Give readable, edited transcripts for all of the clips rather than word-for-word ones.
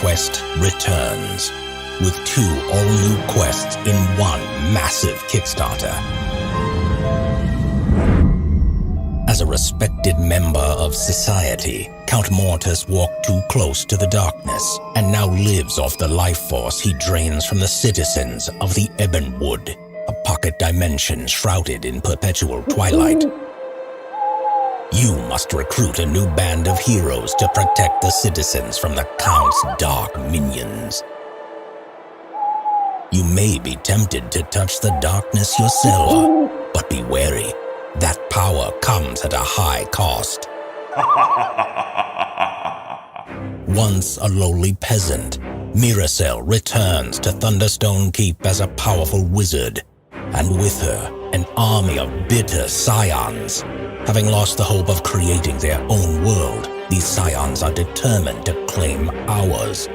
Quest returns with 2 all-new quests in one massive Kickstarter. As a respected member of society, Count Mortis walked too close to the darkness and now lives off the life force he drains from the citizens of the Ebonwood, a pocket dimension shrouded in perpetual twilight. You must recruit a new band of heroes to protect the citizens from the Count's dark minions. You may be tempted to touch the darkness yourself, but be wary. That power comes at a high cost. Once a lowly peasant, Miracel returns to Thunderstone Keep as a powerful wizard, and with her, an army of bitter scions. Having lost the hope of creating their own world, these scions are determined to claim ours.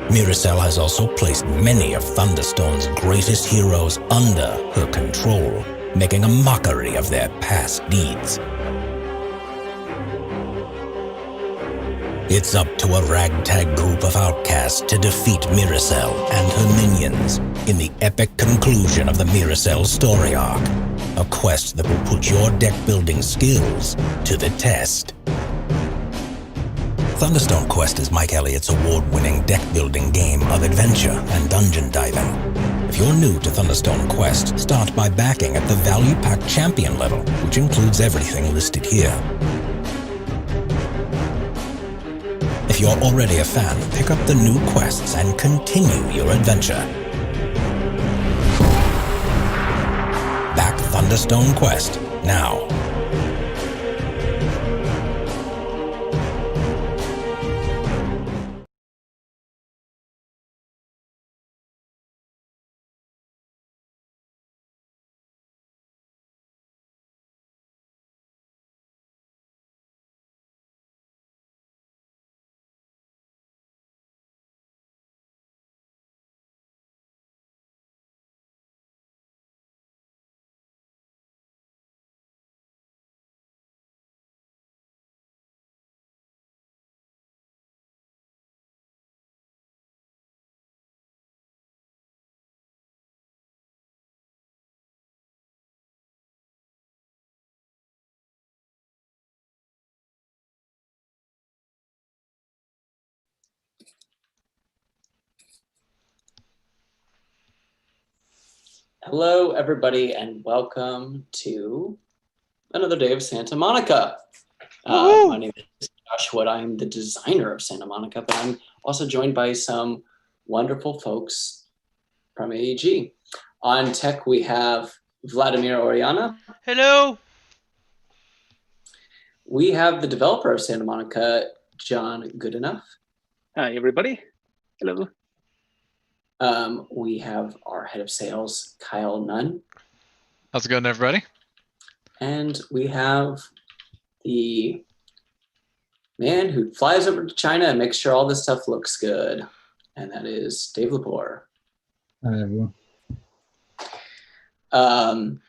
Miracel has also placed many of Thunderstone's greatest heroes under her control, making a mockery of their past deeds. It's up to a ragtag group of outcasts to defeat Miracel and her minions in the epic conclusion of the Miracel story arc, a quest that will put your deck-building skills to the test. Thunderstone Quest is Mike Elliott's award-winning deck-building game of adventure and dungeon diving. If you're new to Thunderstone Quest, start by backing at the Value Pack Champion level, which includes everything listed here. If you're already a fan, pick up the new quests and continue your adventure. Back Thunderstone Quest now. Hello, everybody, and welcome to another day of Santa Monica. My name is Josh Wood. I'm the designer of Santa Monica, but I'm also joined by some wonderful folks from AEG. On tech, we have Vladimir Oriana. Hello. We have the developer of Santa Monica, John Goodenough. Hi, everybody. Hello. We have our head of sales, Kyle Nunn. How's it going, everybody? And we have the man who flies over to China and makes sure all this stuff looks good. And that is Dave Lepore. Hi, everyone. Although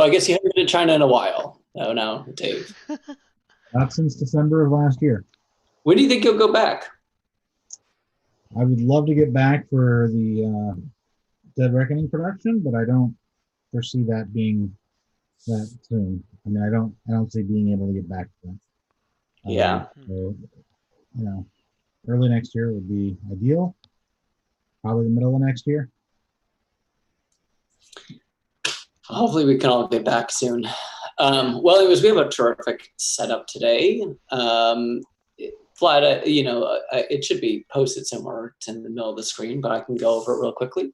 I guess you haven't been to China in a while. Oh, no, Dave. Not since December of last year. When do you think you'll go back? I would love to get back for the Dead Reckoning production, but I don't foresee that being that soon. I mean, I don't see being able to get back to that. Yeah. So, early next year would be ideal. Probably the middle of next year. Hopefully we can all get back soon. Well, anyways, we have a terrific setup today. It should be posted somewhere. It's in the middle of the screen, but I can go over it real quickly.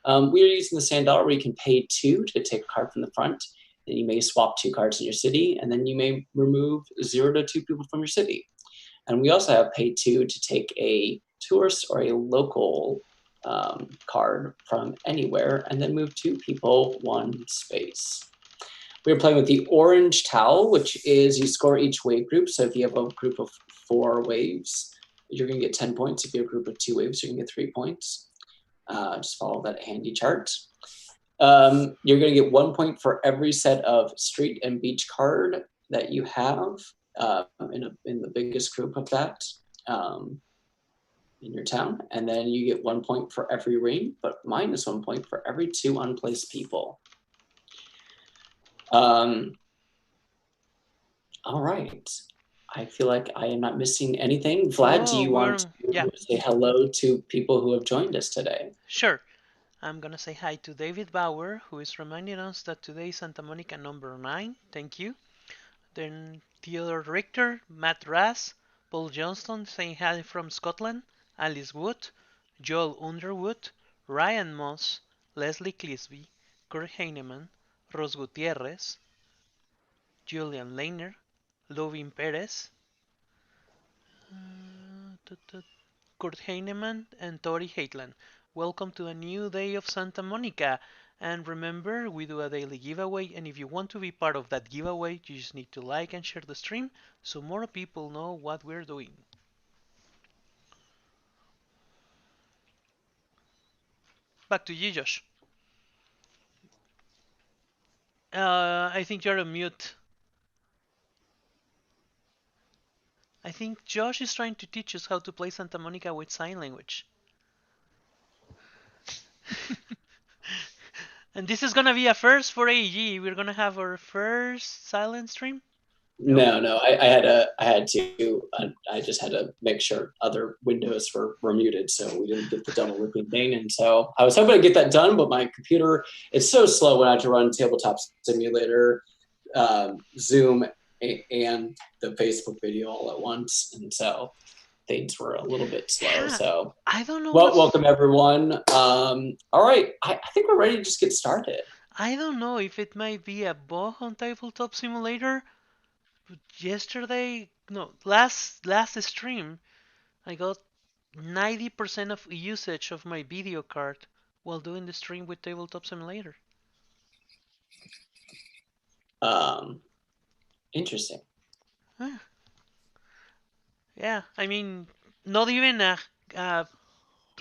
We are using the Sand Dollar where you can pay 2 to take a card from the front. Then you may swap 2 cards in your city, and then you may remove 0 to 2 people from your city. And we also have pay 2 to take a tourist or a local card from anywhere, and then move 2 people 1 space. We're playing with the Orange Towel, which is you score each wave group. So if you have a group of 4 waves, you're going to get 10 points. If you have a group of 2 waves, you're going to get 3 points. Just follow that handy chart. You're going to get 1 point for every set of street and beach card that you have in the biggest group of that. in your town, and then you get 1 point for every ring, but minus 1 point for every 2 unplaced people. All right. I feel like I am not missing anything. Vlad, do you want to say hello to people who have joined us today? Sure. I'm gonna say hi to David Bauer, who is reminding us that today is Santa Monica number 9. Thank you. Then Theodore Richter, Matt Rass, Paul Johnston saying hi from Scotland, Alice Wood, Joel Underwood, Ryan Moss, Leslie Clisby, Kurt Heinemann, Ros Gutierrez, Julian Lehner, Lovin Perez, Kurt Heinemann, and Tori Heitland. Welcome to a new day of Santa Monica. And remember, we do a daily giveaway, and if you want to be part of that giveaway, you just need to like and share the stream so more people know what we're doing. Back to you, Josh. I think you're on mute. I think Josh is trying to teach us how to play Santa Monica with sign language. And this is gonna be a first for AEG. We're gonna have our first silent stream. No. I had to. I just had to make sure other windows were muted, so we didn't get the double looping thing. And so I was hoping to get that done, but my computer is so slow when I have to run Tabletop Simulator, Zoom, and the Facebook video all at once, and so things were a little bit slow. Yeah, so I don't know. Well, welcome everyone. All right, I think we're ready to just get started. I don't know if it might be a bug on Tabletop Simulator. Yesterday, no, last stream, I got 90% of usage of my video card while doing the stream with Tabletop Simulator. Interesting. Huh. Yeah, I mean, not even a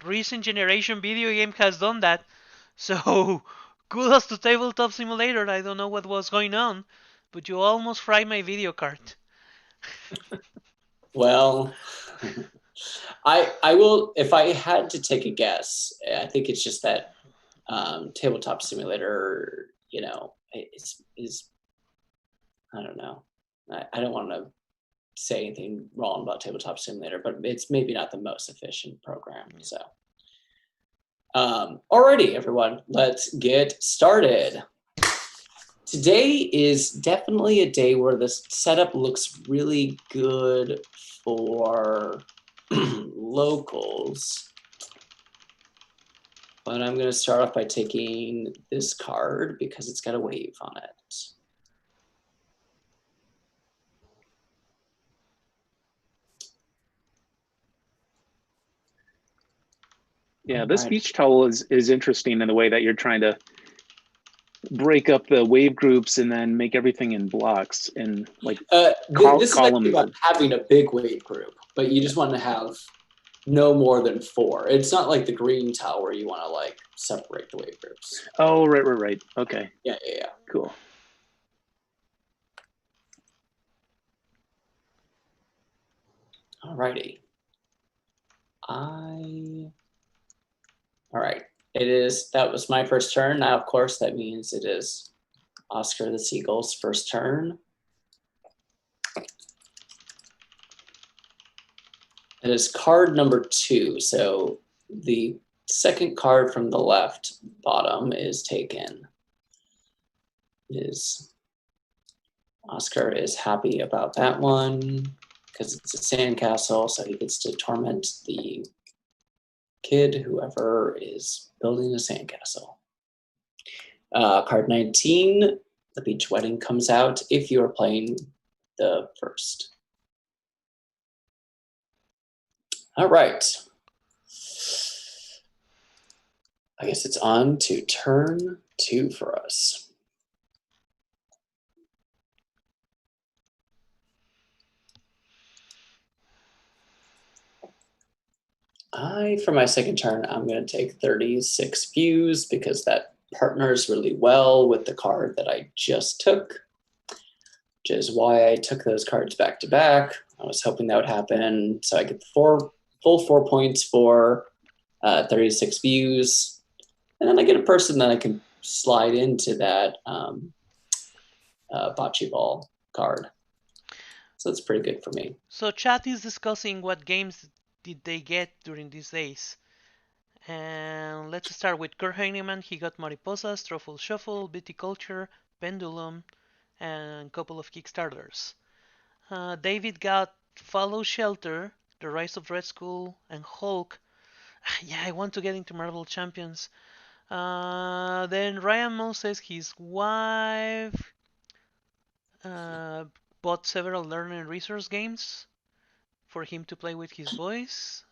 recent generation video game has done that. So, kudos to Tabletop Simulator. I don't know what was going on, but you almost fried my video card. Well, I will, if I had to take a guess, I think it's just that Tabletop Simulator, you know, is I don't know. I don't want to say anything wrong about Tabletop Simulator, but it's maybe not the most efficient program. So, alrighty, everyone, let's get started. Today is definitely a day where the setup looks really good for locals. But I'm going to start off by taking this card because it's got a wave on it. Yeah, this beach towel is interesting in the way that you're trying to break up the wave groups and then make everything in blocks and like this columns. is about having a big wave group, but you just want to have no more than 4. It's not like the green towel where you want to like separate the wave groups. Oh, right. Okay. Yeah. Cool. Alrighty. All right. That was my first turn. Now, of course, that means it is Oscar the Seagull's first turn. It is card number 2. So the second card from the left bottom is taken. Oscar is happy about that one because it's a sandcastle, so he gets to torment the kid, whoever is building a sandcastle. Card 19, the beach wedding comes out if you are playing the first. All right. I guess it's on to turn 2 for us. For my second turn, I'm going to take 36 views because that partners really well with the card that I just took, which is why I took those cards back to back. I was hoping that would happen. So I get the 4 full 4 points for 36 views. And then I get a person that I can slide into that bocce ball card. So that's pretty good for me. So chat is discussing what games did they get during these days. And let's start with Kurt Heinemann. He got Mariposas, Truffle Shuffle, Viticulture, Pendulum, and a couple of Kickstarters. David got Fallout Shelter, The Rise of Red Skull, and Hulk. Yeah, I want to get into Marvel Champions. Then Ryan Moses, his wife, bought several learning resource games for him to play with his boys.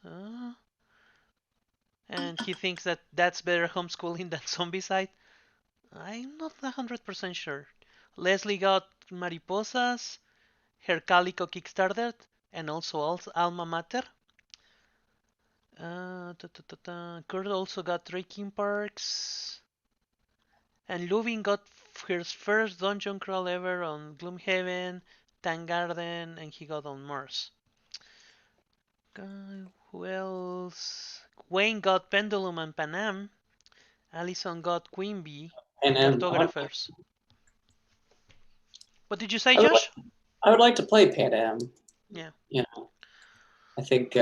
And he thinks that that's better homeschooling than Zombicide. I'm not 100% sure. Leslie got Mariposas, her Calico Kickstarter, and also Alma Mater. Kurt also got Trekking Parks. And Lubin got his first dungeon crawl ever on Gloomhaven, Tangarden, and he got on Mars. Who else? Wayne got Pendulum and Panam. Allison got Queen Bee and Cartographers. What did you say, Josh? I would like to play Pan Am. Yeah. You know, I think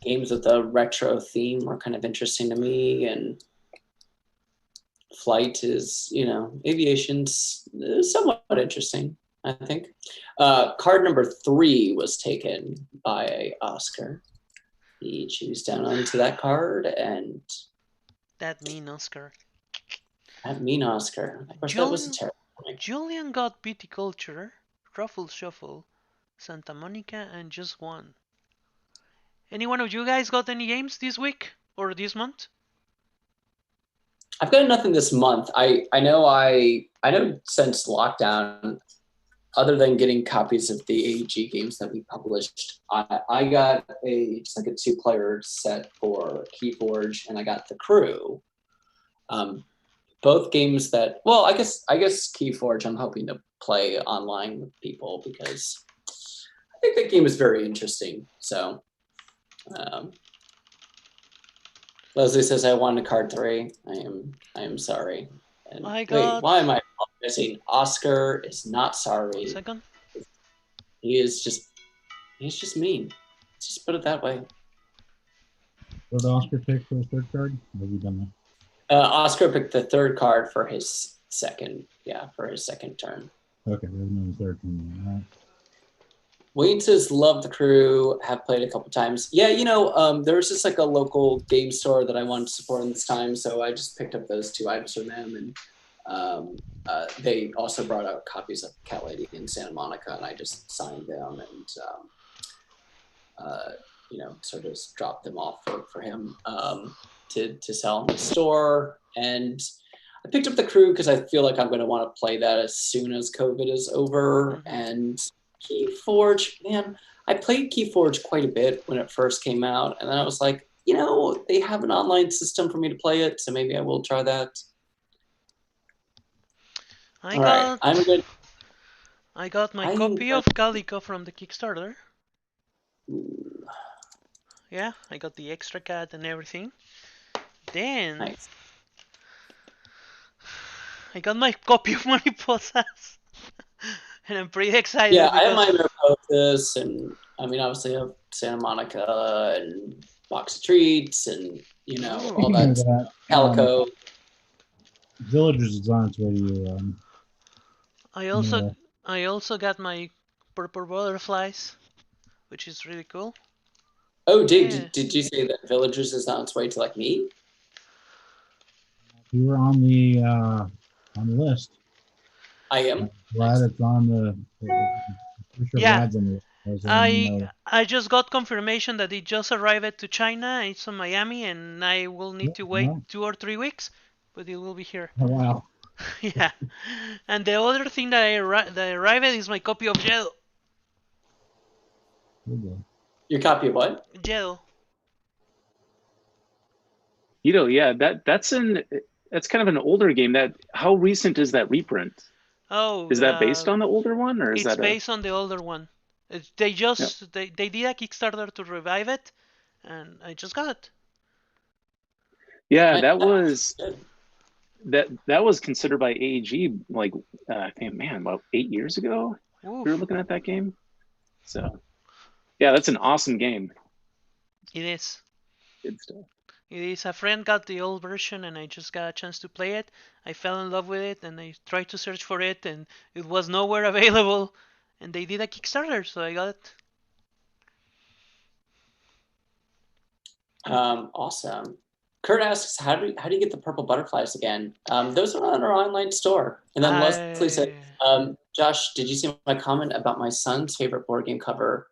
games with a retro theme are kind of interesting to me, and flight is, aviation's somewhat interesting, I think. Card number 3 was taken by Oscar. He chews down onto that card, and that mean Oscar. That mean Oscar. Of course, that was a terrible thing. Julian got Viticulture, Truffle Shuffle, Santa Monica, and just one. Any one of you guys got any games this week or this month? I've got nothing this month. I know since lockdown, other than getting copies of the AEG games that we published, I got a 2-player set for Keyforge, and I got The Crew. Both games that, well, I guess Keyforge I'm hoping to play online with people because I think that game is very interesting. So Leslie says I wanted card 3. I am sorry. And wait, why am I missing? Oscar is not sorry. 1 second. He's just mean. Let's just put it that way. What did Oscar pick for his 3rd card? Have you done that? Oscar picked the 3rd card for his second turn. Okay, there's no 3rd turn. All right. Wayne says, love The Crew, have played a couple times. Yeah, there was just a local game store that I wanted to support this time, so I just picked up those 2 items from them, and they also brought out copies of Cat Lady in Santa Monica, and I just signed them and, sort of just dropped them off for him to sell in the store. And I picked up The Crew because I feel like I'm going to want to play that as soon as COVID is over. And Keyforge, man, I played Keyforge quite a bit when it first came out, and then I was like, they have an online system for me to play it, so maybe I will try that. I got my copy of Calico from the Kickstarter. Ooh. Yeah, I got the extra cat and everything. Then nice. I got my copy of Mariposas. And I'm pretty excited. Yeah, I have my Mariposas, and obviously I have Santa Monica and Box of Treats, and all that. Calico. Villagers is on its way to you. I also got my Purple Butterflies, which is really cool. Oh, did you say that Villagers is on its way to me? You were on the list. I am. Glad it's on the. Yeah. I just got confirmation that it just arrived to China. It's in Miami, and I will need to wait 2 or 3 weeks, but it will be here. Oh, wow. Yeah. And the other thing that arrived is my copy of Gel. Your copy of what? Gel. Yeah, that's kind of an older game. How recent is that reprint? Oh, is that based on the older one, or is that? It's based on the older one. They did a Kickstarter to revive it, and I just got it. Yeah, that was considered by AEG like I think, man, about 8 years ago. Oof. We were looking at that game. So yeah, that's an awesome game. It is. Good stuff. It is. A friend got the old version, and I just got a chance to play it. I fell in love with it, and I tried to search for it, and it was nowhere available. And they did a Kickstarter, so I got it. Awesome. Kurt asks, how do you get the purple butterflies again? Those are on our online store. And then Leslie said, Josh, did you see my comment about my son's favorite board game cover?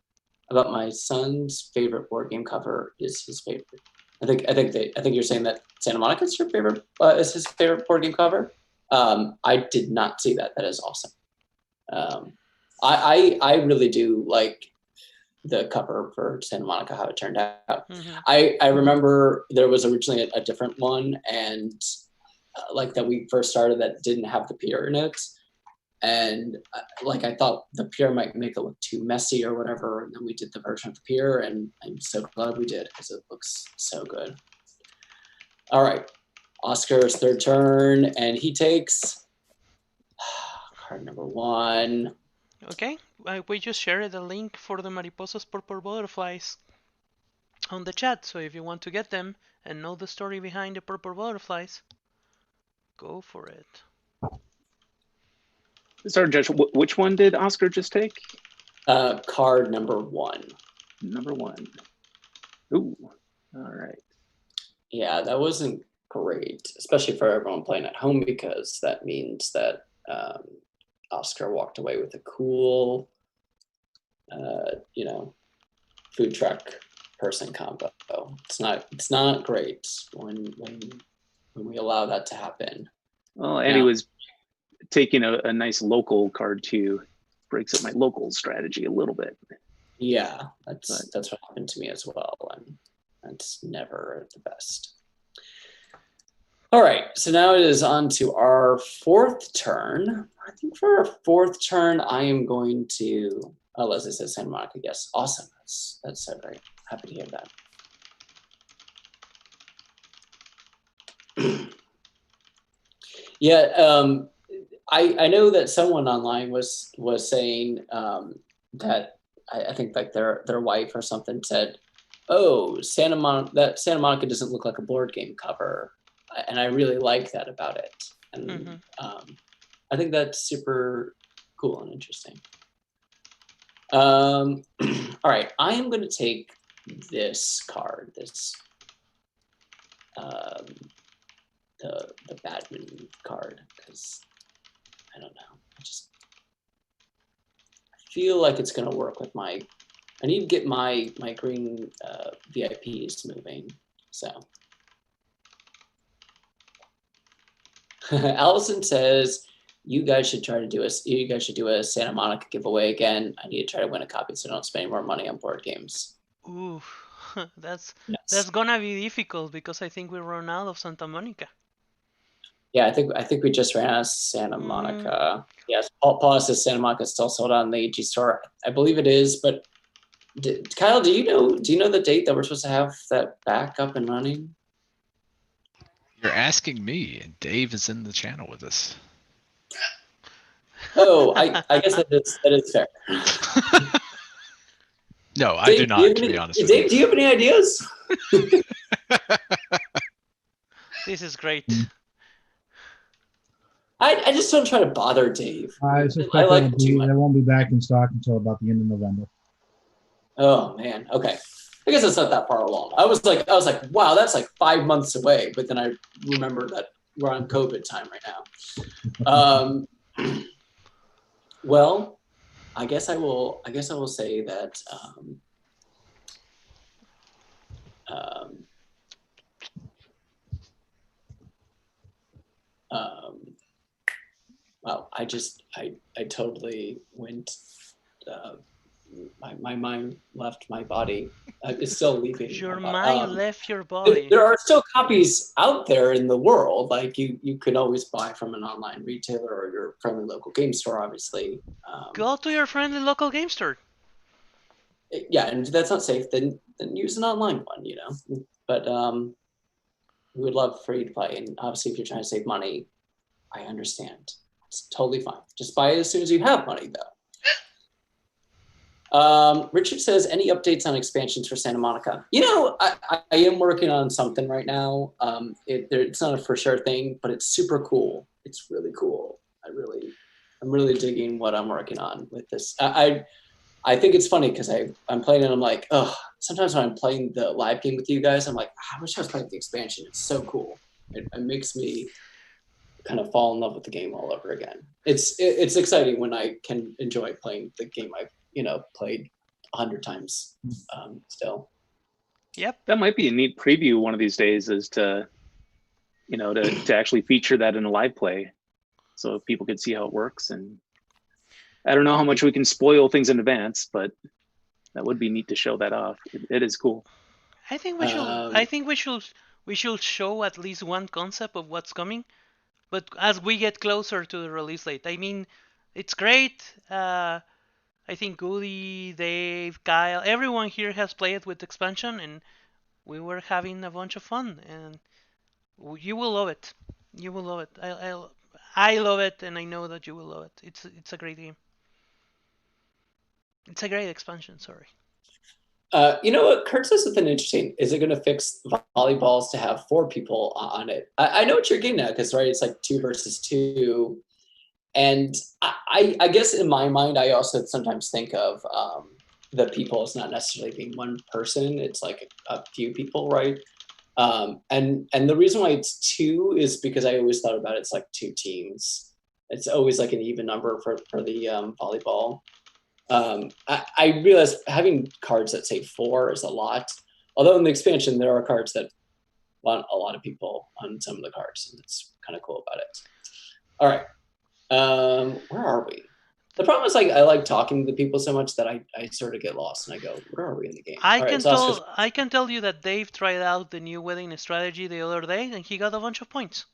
About my son's favorite board game cover is his favorite. I think you're saying that Santa Monica's your favorite is his favorite board game cover. I did not see that. That is awesome. I really do like the cover for Santa Monica, how it turned out. Mm-hmm. I remember there was originally a different one, and like that we first started that didn't have the pier in it. And like I thought the pier might make it look too messy or whatever, and then we did the version of the pier, and I'm so glad we did because it looks so good. All right, Oscar's third turn, and he takes card number 1. Okay, we just shared a link for the Mariposa's Purple Butterflies on the chat, so if you want to get them and know the story behind the purple butterflies, go for it. Sorry, Josh, which one did Oscar just take? Card number 1. Number 1. Ooh, all right. Yeah, that wasn't great, especially for everyone playing at home, because that means that Oscar walked away with a cool, food truck person combo. It's not great when we allow that to happen. Well, Eddie was taking a nice local card too. Breaks up my local strategy a little bit. Yeah, that's what happened to me as well, and that's never the best. All right, so now it is on to our 4th turn. I think for our 4th turn, I am going to. Oh, Leslie says Santa Monica. Yes, awesome. That's so great. Happy to hear that. Yeah, I know that someone online was saying that I think like their wife or something said, "Oh, Santa Monica doesn't look like a board game cover," and I really like that about it. And I think that's super cool and interesting. All right, I am going to take this card, the Badminton card, because I don't know. I feel like it's going to work with I need to get my green VIPs moving. So Allison says, you guys should do a Santa Monica giveaway again. I need to try to win a copy so I don't spend more money on board games. Ooh, that's gonna be difficult because I think we run out of Santa Monica. Yeah, I think we just ran out of Santa Monica. Yes, Paul says Santa Monica is still sold out in the AEG store. I believe it is, but Kyle, do you know the date that we're supposed to have that back up and running? You're asking me, and Dave is in the channel with us. Oh, I guess that is fair. No, I do not, to be honest with you. Dave, do you have any ideas? This is great. I just don't try to bother Dave. I like it too much. They won't be back in stock until about the end of November. Oh man, okay. I guess it's not that far along. I was like, wow, that's like 5 months away. But then I remember that we're on COVID time right now. Well, I guess I will say that wow, I totally went. My mind left my body. It's still leaving. Your mind left your body. There are still copies out there in the world. Like you can always buy from an online retailer or your friendly local game store, obviously. Go to your friendly local game store. Yeah, and if that's not safe, then use an online one, you know. But we would love for you to play. And obviously, if you're trying to save money, I understand. It's totally fine. Just buy it as soon as you have money, though. Richard says, any updates on expansions for Santa Monica? You know, I am working on something right now. It's not a for sure thing, but it's super cool. It's really cool. I'm really digging what I'm working on with this. I think it's funny because I'm playing and I'm like, oh, sometimes when I'm playing the live game with you guys, I'm like, I wish I was playing the expansion. It's so cool. It makes me kind of fall in love with the game all over again. It's exciting when I can enjoy playing the game I've played 100 times still. Yep. That might be a neat preview one of these days, is to actually feature that in a live play, so people could see how it works. And I don't know how much we can spoil things in advance, but that would be neat to show that off. It is cool. I think we should. I think we should show at least one concept of what's coming, but as we get closer to the release date. I mean, it's great. I think Goody, Dave, Kyle, everyone here has played with expansion, and we were having a bunch of fun. And you will love it. You will love it. I love it, and I know that you will love it. It's a great game. It's a great expansion. Sorry. You know what? Kurt says something interesting. Is it going to fix volleyballs to have 4 people on it? I know what you're getting at, because, right, it's like 2 versus 2. And I guess in my mind, I also sometimes think of the people as not necessarily being one person. It's like a few people, right? And the reason why it's 2 is because I always thought about it's like 2 teams. It's always like an even number for the volleyball. I realize having cards that say 4 is a lot. Although in the expansion, there are cards that want a lot of people on some of the cards, and it's kind of cool about it. All right. Where are we? The problem is, like, I like talking to the people so much that I sort of get lost and I go, where are we in the game? I can tell you that Dave tried out the new wedding strategy the other day, and he got a bunch of points.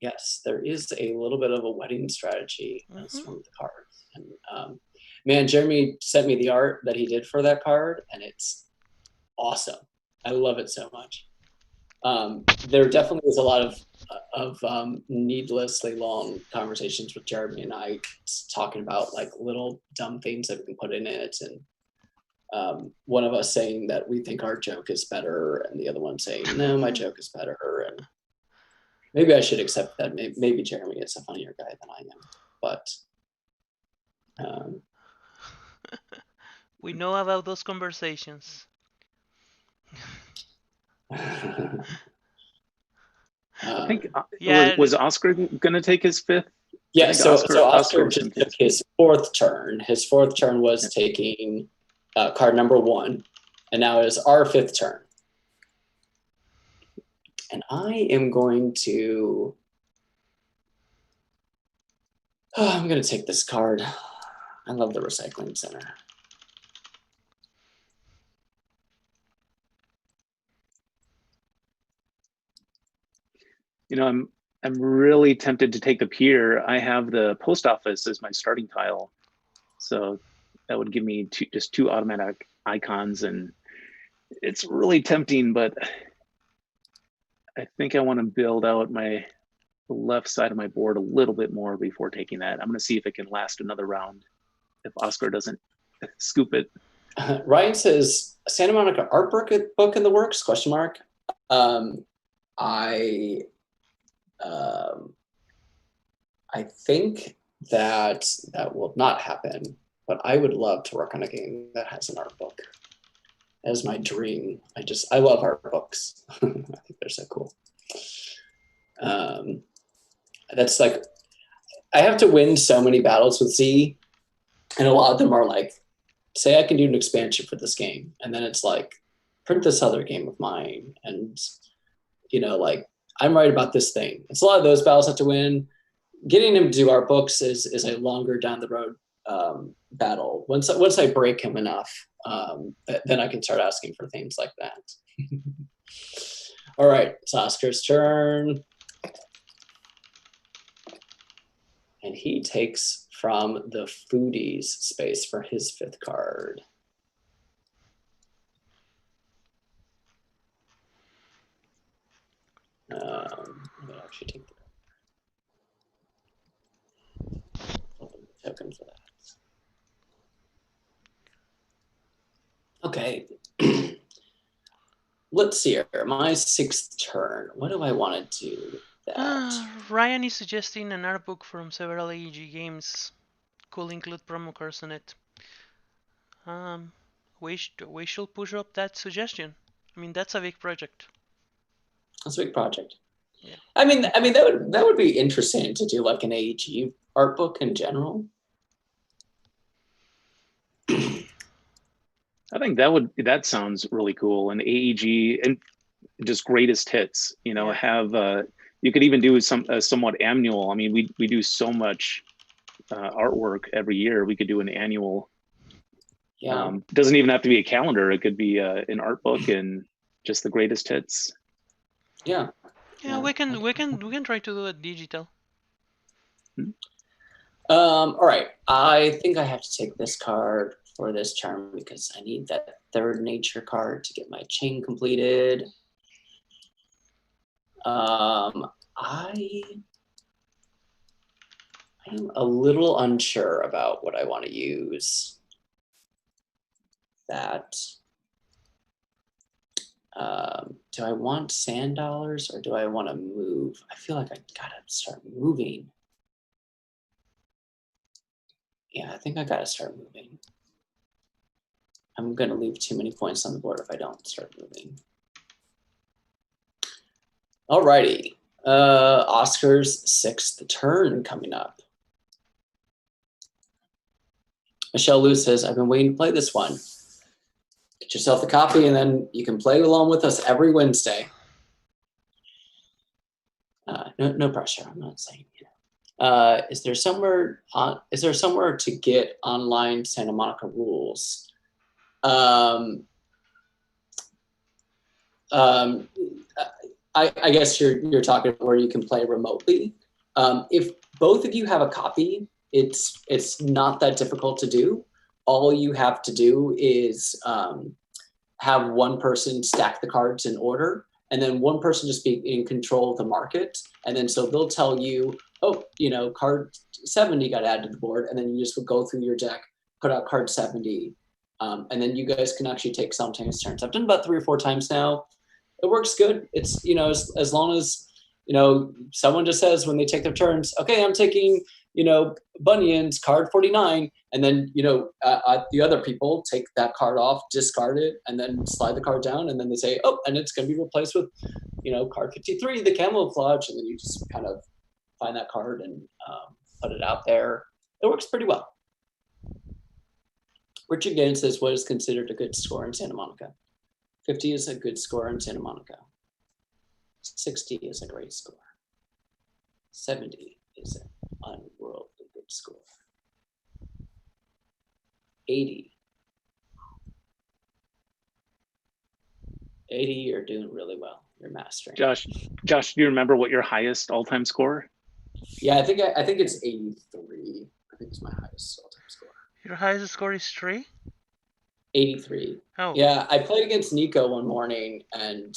Yes, there is a little bit of a wedding strategy as one of the cards. And man, Jeremy sent me the art that he did for that card, and it's awesome. I love it so much. There definitely is a lot of needlessly long conversations with Jeremy and I, talking about like little dumb things that we can put in it, and one of us saying that we think our joke is better, and the other one saying, no, my joke is better. And maybe I should accept that. Maybe Jeremy is a funnier guy than I am, but we know about those conversations. I think was Oscar going to take his 5th? Yeah, so Oscar just took his 4th turn. His 4th turn was taking card number 1, and now it is our 5th turn. And I am going to... I'm going to take this card. I love the Recycling Center. You know, I'm really tempted to take the pier. I have the post office as my starting tile, so that would give me just 2 automatic icons, and it's really tempting. But I think I want to build out my left side of my board a little bit more before taking that. I'm going to see if it can last another round if Oscar doesn't scoop it. Ryan says, Santa Monica art book in the works, question mark. I think that will not happen, but I would love to work on a game that has an art book. That is my dream. I love art books. I think they're so cool. That's like, I have to win so many battles with Z, and a lot of them are like, say I can do an expansion for this game, and then it's like, print this other game of mine, and like, I'm right about this thing. It's a lot of those battles I have to win. Getting him to do art books is a longer down the road battle. Once I break him enough, then I can start asking for things like that. All right, it's Oscar's turn. And he takes from the foodies space for his 5th card. I'm gonna actually take the token for that. Okay. Let's see here. My 6th turn. What do I want to do with that? Ryan is suggesting an art book from several AEG games. Could include promo cards on it. We should push up that suggestion. I mean, that's a big project. That's a big project. Yeah. I mean that would be interesting to do like an AEG art book in general. I think that sounds really cool. An AEG and just greatest hits. You know, Yeah. have you could even do some somewhat annual. I mean, we do so much artwork every year. We could do an annual. Yeah. Doesn't even have to be a calendar. It could be an art book and just the greatest hits. Yeah. Yeah, we can try to do it digital. All right. I think I have to take this card for this turn because I need that 3rd nature card to get my chain completed. I am a little unsure about what I want to use that. Do I want sand dollars or do I want to move? I feel like I gotta start moving. Yeah, I think I gotta start moving. I'm gonna leave too many points on the board if I don't start moving. Alrighty, Oscar's 6th turn coming up. Michelle Lou says, I've been waiting to play this one. Get yourself a copy and then you can play along with us every Wednesday. No pressure, I'm not saying, you know. Is there somewhere to get online Santa Monica rules? I guess you're talking where you can play remotely. If both of you have a copy, it's not that difficult to do. All you have to do is have one person stack the cards in order, and then one person just be in control of the market. And then so they'll tell you, oh, you know, card 70 got added to the board, and then you just would go through your deck, put out card 70, and then you guys can actually take simultaneous turns. I've done about 3 or 4 times now. It works good. It's, you know, as long as, you know, someone just says when they take their turns, okay, I'm taking, you know, Bunyan's card 49, and then, you know, the other people take that card off, discard it, and then slide the card down, and then they say, oh, and it's going to be replaced with, you know, card 53, the camouflage, and then you just kind of find that card and put it out there. It works pretty well. Richard Gaines says, what is considered a good score in Santa Monica? 50 is a good score in Santa Monica. 60 is a great score. 70 is an unworldly good score. 80. 80, you're doing really well. You're mastering. Josh, do you remember what your highest all-time score? Yeah, I think it's 83. I think it's my highest all-time score. Your highest score is 3? 83. Oh. Yeah, I played against Nico one morning, and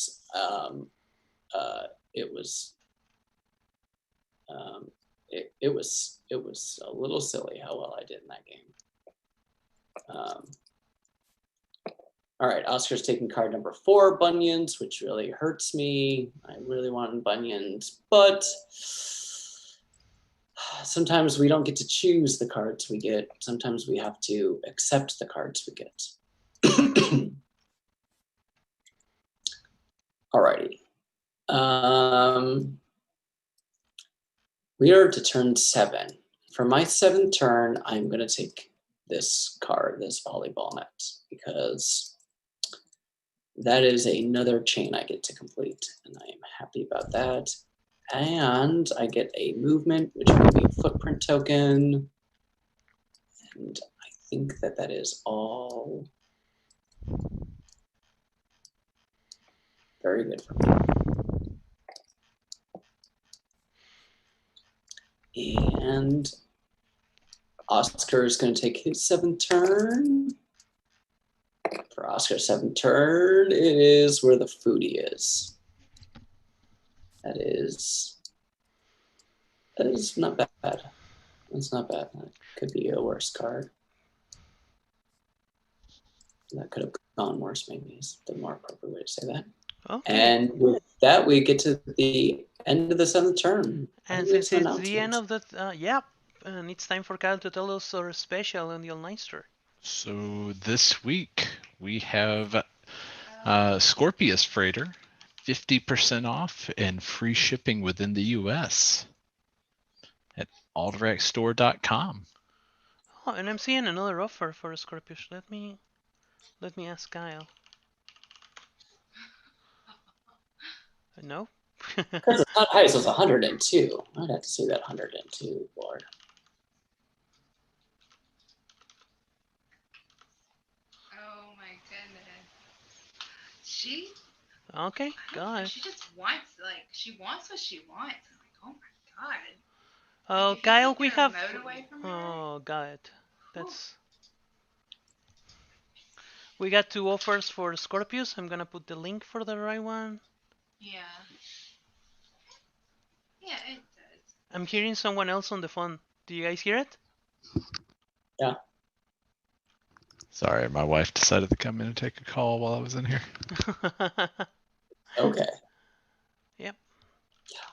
it was a little silly how well I did in that game. All right, Oscar's taking card number 4, Bunions, which really hurts me. I really want Bunions, but sometimes we don't get to choose the cards we get. Sometimes we have to accept the cards we get. Alrighty. We are to turn 7. For my 7th turn, I'm going to take this card, this volleyball net, because that is another chain I get to complete, and I am happy about that. And I get a movement, which will give me a footprint token. And I think that is all very good for me. And Oscar is going to take his 7th turn. For Oscar's 7th turn, it is where the foodie is. That is not bad. That's not bad. That could be a worse card. That could have gone worse, maybe is the more appropriate way to say that. Okay. And with that, we get to the end of the 7th turn. And since it's the end of the and it's time for Kyle to tell us our special on the online store. So this week we have Scorpius Freighter, 50% off and free shipping within the U.S. at aldraxstore.com. Oh, and I'm seeing another offer for Scorpius. Let me ask Kyle. No? Because it's not high, so it's 102. I'd have to see that 102 board. Oh my goodness. She Okay, go ahead. She just wants she wants what she wants. I'm like, oh my god. Oh, Like, Kyle, we have. Away from her, oh, got it. That's. We got 2 offers for Scorpius. I'm gonna put the link for the right one. Yeah. Yeah, it does. I'm hearing someone else on the phone. Do you guys hear it? Yeah. Sorry, my wife decided to come in and take a call while I was in here. Okay. Yep.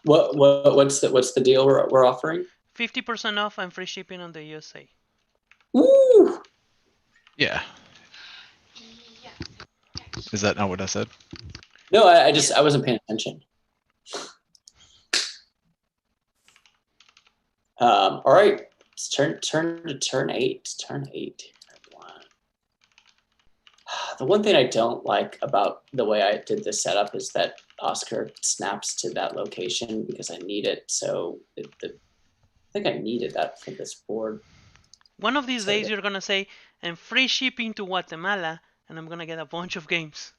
What's the deal we're offering? 50% off and free shipping on the USA. Woo! Yeah. Is that not what I said? No, I wasn't paying attention. All right, it's turn to turn 8. Turn 8. The one thing I don't like about the way I did this setup is that Oscar snaps to that location because I need it. So I think I needed that for this board. One of these days you're gonna say, and free shipping to Guatemala, and I'm gonna get a bunch of games.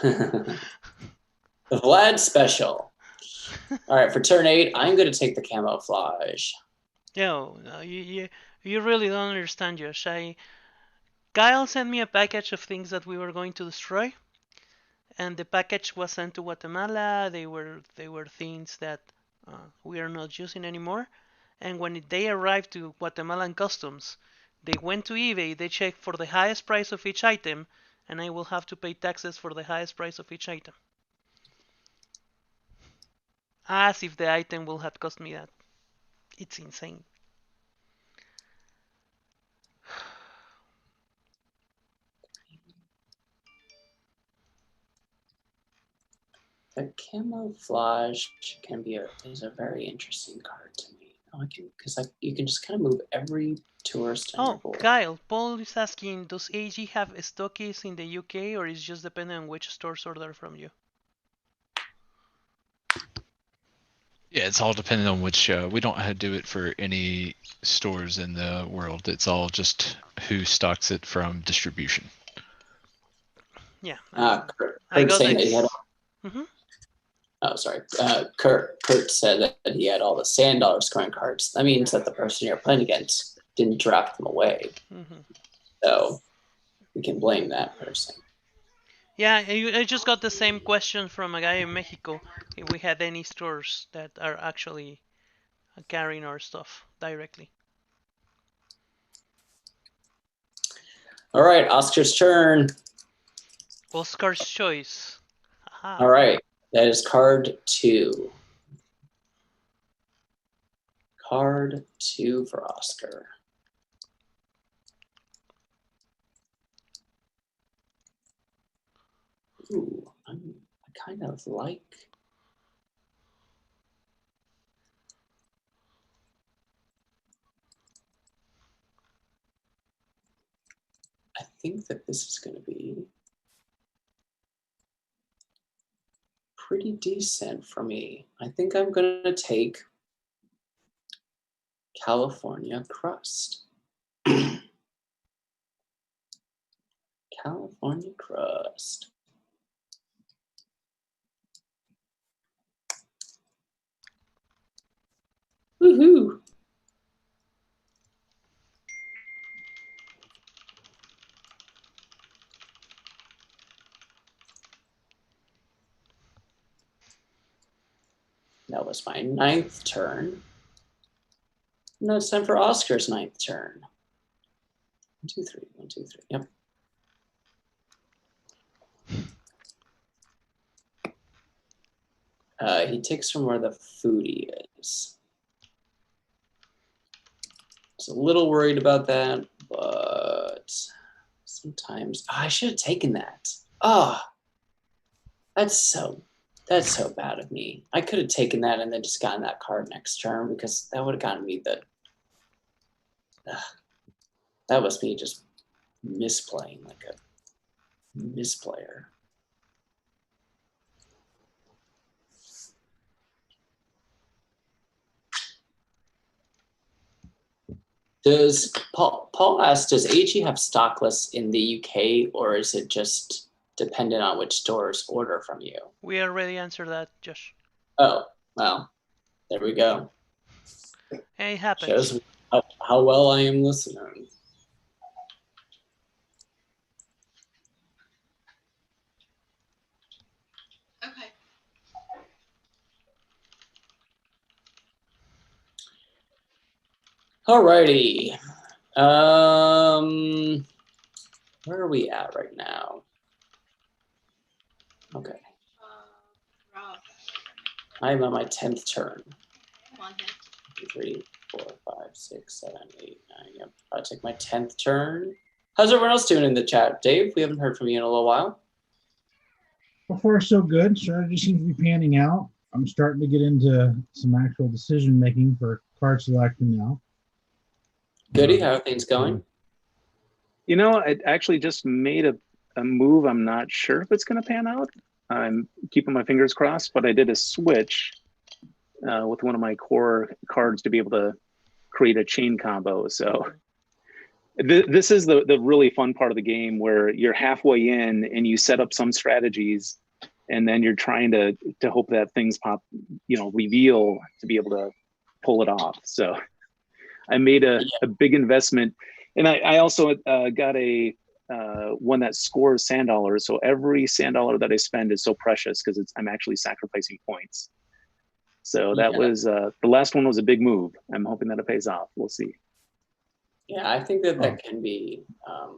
The Vlad special. All right, for turn 8, I'm going to take the camouflage. Yo, you really don't understand, Josh. Kyle sent me a package of things that we were going to destroy, and the package was sent to Guatemala. They were things that we are not using anymore. And when they arrived to Guatemalan customs, they went to eBay. They checked for the highest price of each item, and I will have to pay taxes for the highest price of each item. As if the item will have cost me that. It's insane. The camouflage is a very interesting card to me. You can just kind of move every tourist on your board. Kyle, Paul is asking, does AEG have stockies in the UK, or is just dependent on which stores order from you? Yeah, it's all dependent on which. We don't do it for any stores in the world. It's all just who stocks it from distribution. Yeah. Kurt saying that he had. Oh, sorry. Kurt said that he had all the sand dollar scoring cards. That means that the person you're playing against didn't draft them away. So we can blame that person. Yeah, I just got the same question from a guy in Mexico. If we had any stores that are actually carrying our stuff directly. All right, Oscar's turn. Oscar's choice. All right, that is card 2. Card 2 for Oscar. Ooh, I kind of like. I think that this is going to be pretty decent for me. I think I'm going to take California Crust. California Crust. Woohoo! That was my 9th turn. Now it's time for Oscar's 9th turn. 1, 2, 3. 1, 2, 3. Yep. He takes from where the foodie is. I was a little worried about that, but sometimes I should have taken that. Ah, that's so bad of me. I could have taken that and then just gotten that card next turn because that would have gotten me the. That was me just misplaying like a misplayer. Does Paul asked, does AEG have stock lists in the UK, or is it just dependent on which stores order from you? We already answered that, Josh. Oh, well, there we go. It happens. Shows me how well I am listening. Okay. Alrighty. Where are we at right now? Okay. Rob. I'm on my 10th turn. Come on, hit. 2, 3, 4, 5, 6, 7, 8, 9. Yep. I'll take my 10th turn. How's everyone else doing in the chat? Dave, we haven't heard from you in a little while. So far, so good. Strategy seems to be panning out. I'm starting to get into some actual decision making for card selection now. Goody, how are things going? You know, I actually just made a move. I'm not sure if it's going to pan out. I'm keeping my fingers crossed, but I did a switch with one of my core cards to be able to create a chain combo. So this is the really fun part of the game where you're halfway in and you set up some strategies and then you're trying to hope that things pop, reveal to be able to pull it off. So I made a big investment, and I also got a one that scores sand dollars. So every sand dollar that I spend is so precious because I'm actually sacrificing points. So that was the last one was a big move. I'm hoping that it pays off. We'll see. Yeah, I think that can be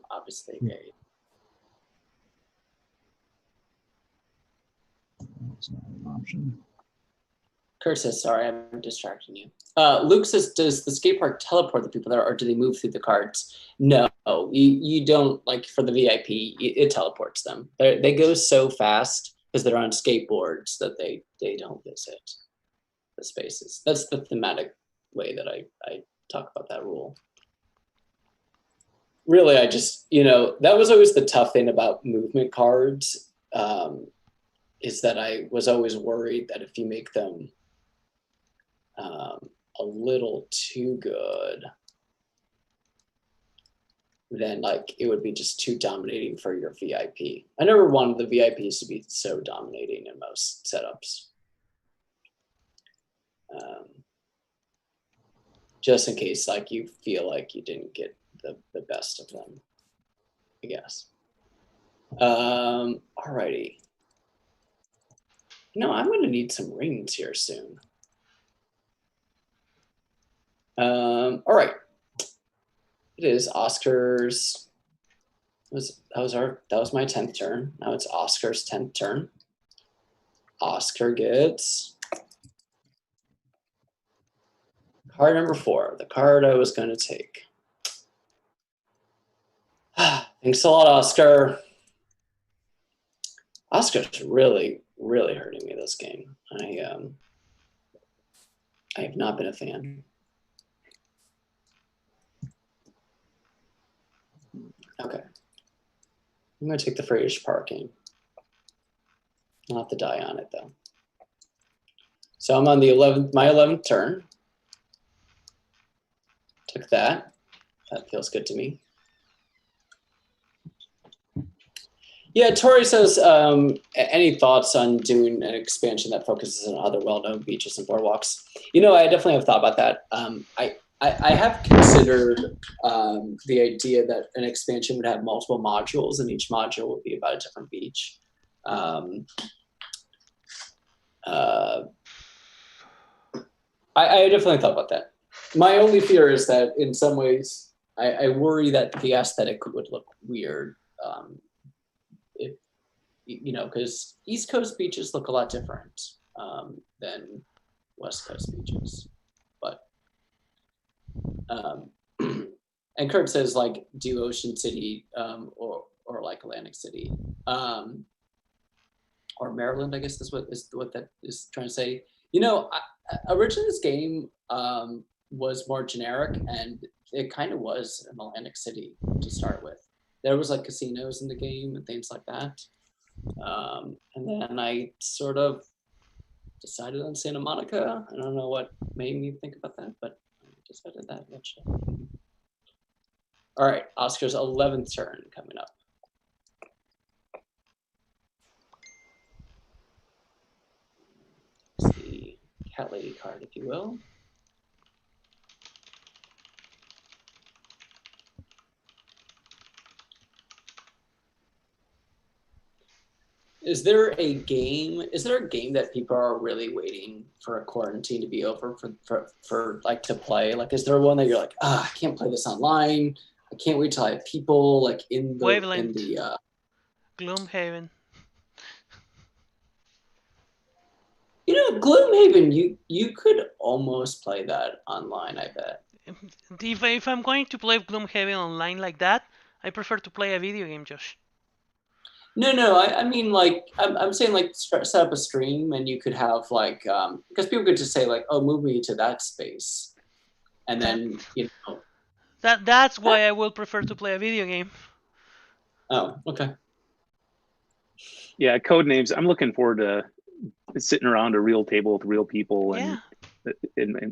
obviously a. That's not an option. Kurt says, sorry, I'm distracting you. Luke says, does the skate park teleport the people there, or do they move through the cards? No, you don't, like for the VIP, it teleports them. They go so fast because they're on skateboards that they don't visit the spaces. That's the thematic way that I talk about that rule. Really, I just, that was always the tough thing about movement cards, is that I was always worried that if you make them a little too good, then like it would be just too dominating for your VIP. I never wanted the VIPs to be so dominating in most setups. Just in case like you feel like you didn't get the best of them, I guess. Alrighty. I'm gonna need some rings here soon. All right. It is Oscar's. That was my 10th turn. Now it's Oscar's 10th turn. Oscar gets card number 4, the card I was going to take. Thanks a lot, Oscar. Oscar's really, really hurting me this game. I have not been a fan. Okay. I'm going to take the Frasier parking. I'll have to die on it, though. So I'm on my 11th turn. Took that. That feels good to me. Yeah, Tori says, any thoughts on doing an expansion that focuses on other well-known beaches and boardwalks? I definitely have thought about that. I have considered the idea that an expansion would have multiple modules, and each module would be about a different beach. I definitely thought about that. My only fear is that in some ways, I worry that the aesthetic would look weird. If because East Coast beaches look a lot different than West Coast beaches. But and Kurt says like do Ocean City or like Atlantic City or Maryland. I guess is what that is trying to say. Originally this game was more generic, and it kind of was an Atlantic City to start with. There was like casinos in the game and things like that. And then I sort of decided on Santa Monica. I don't know what made me think about that, but I decided that eventually. All right, Oscar's 11th turn coming up. It's the cat lady card, if you will. Is there a game that people are really waiting for a quarantine to be over for like to play? Like, is there one that you're like, I can't play this online. I can't wait till I have people like in the Wavelength. Gloomhaven. Gloomhaven, you could almost play that online, I bet. If I'm going to play Gloomhaven online like that, I prefer to play a video game, Josh. No. I mean, like, I'm saying, like, set up a stream, and you could have like, because people could just say like, "Oh, move me to that space," and then That's why I will prefer to play a video game. Oh, okay. Yeah, code names. I'm looking forward to sitting around a real table with real people, and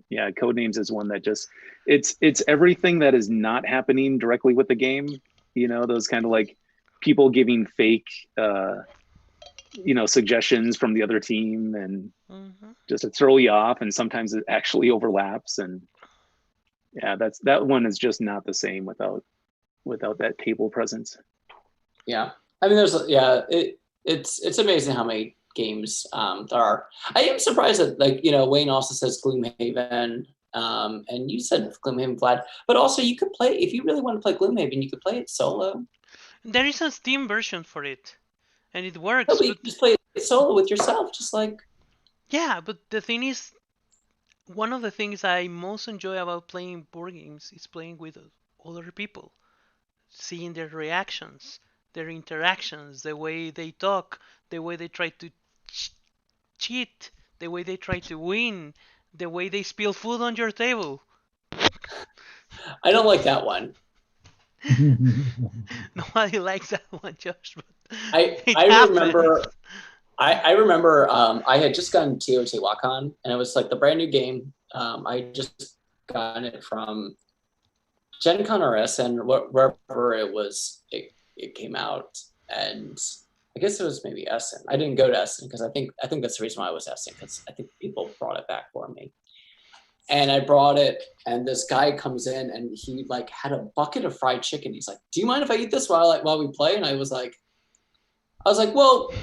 yeah, code names is one that just it's everything that is not happening directly with the game. Those kind of like people giving fake suggestions from the other team, and just to throw you off, and sometimes it actually overlaps, and yeah, that one is just not the same without that table presence. Yeah, I mean, it's amazing how many games there are. I am surprised that Wayne also says Gloomhaven, and you said Gloomhaven Vlad, but also you could play if you really want to play Gloomhaven, you could play it solo. There is a Steam version for it, and it works. No, but you can just play it solo with yourself, just like. Yeah, but the thing is, one of the things I most enjoy about playing board games is playing with other people, seeing their reactions, their interactions, the way they talk, the way they try to cheat, the way they try to win, the way they spill food on your table. I don't like that one. Nobody likes that one, Josh. But I remember I had just gotten Teotihuacan, and it was like the brand new game. I just gotten it from Gen Con or SN, wherever it came out, and I guess it was maybe SN. I didn't go to SN because I think that's the reason why I was SN, because I think people brought it back for me. And I brought it, and this guy comes in, and he like had a bucket of fried chicken. He's like, "Do you mind if I eat this while we play?" And I was like, "Well,"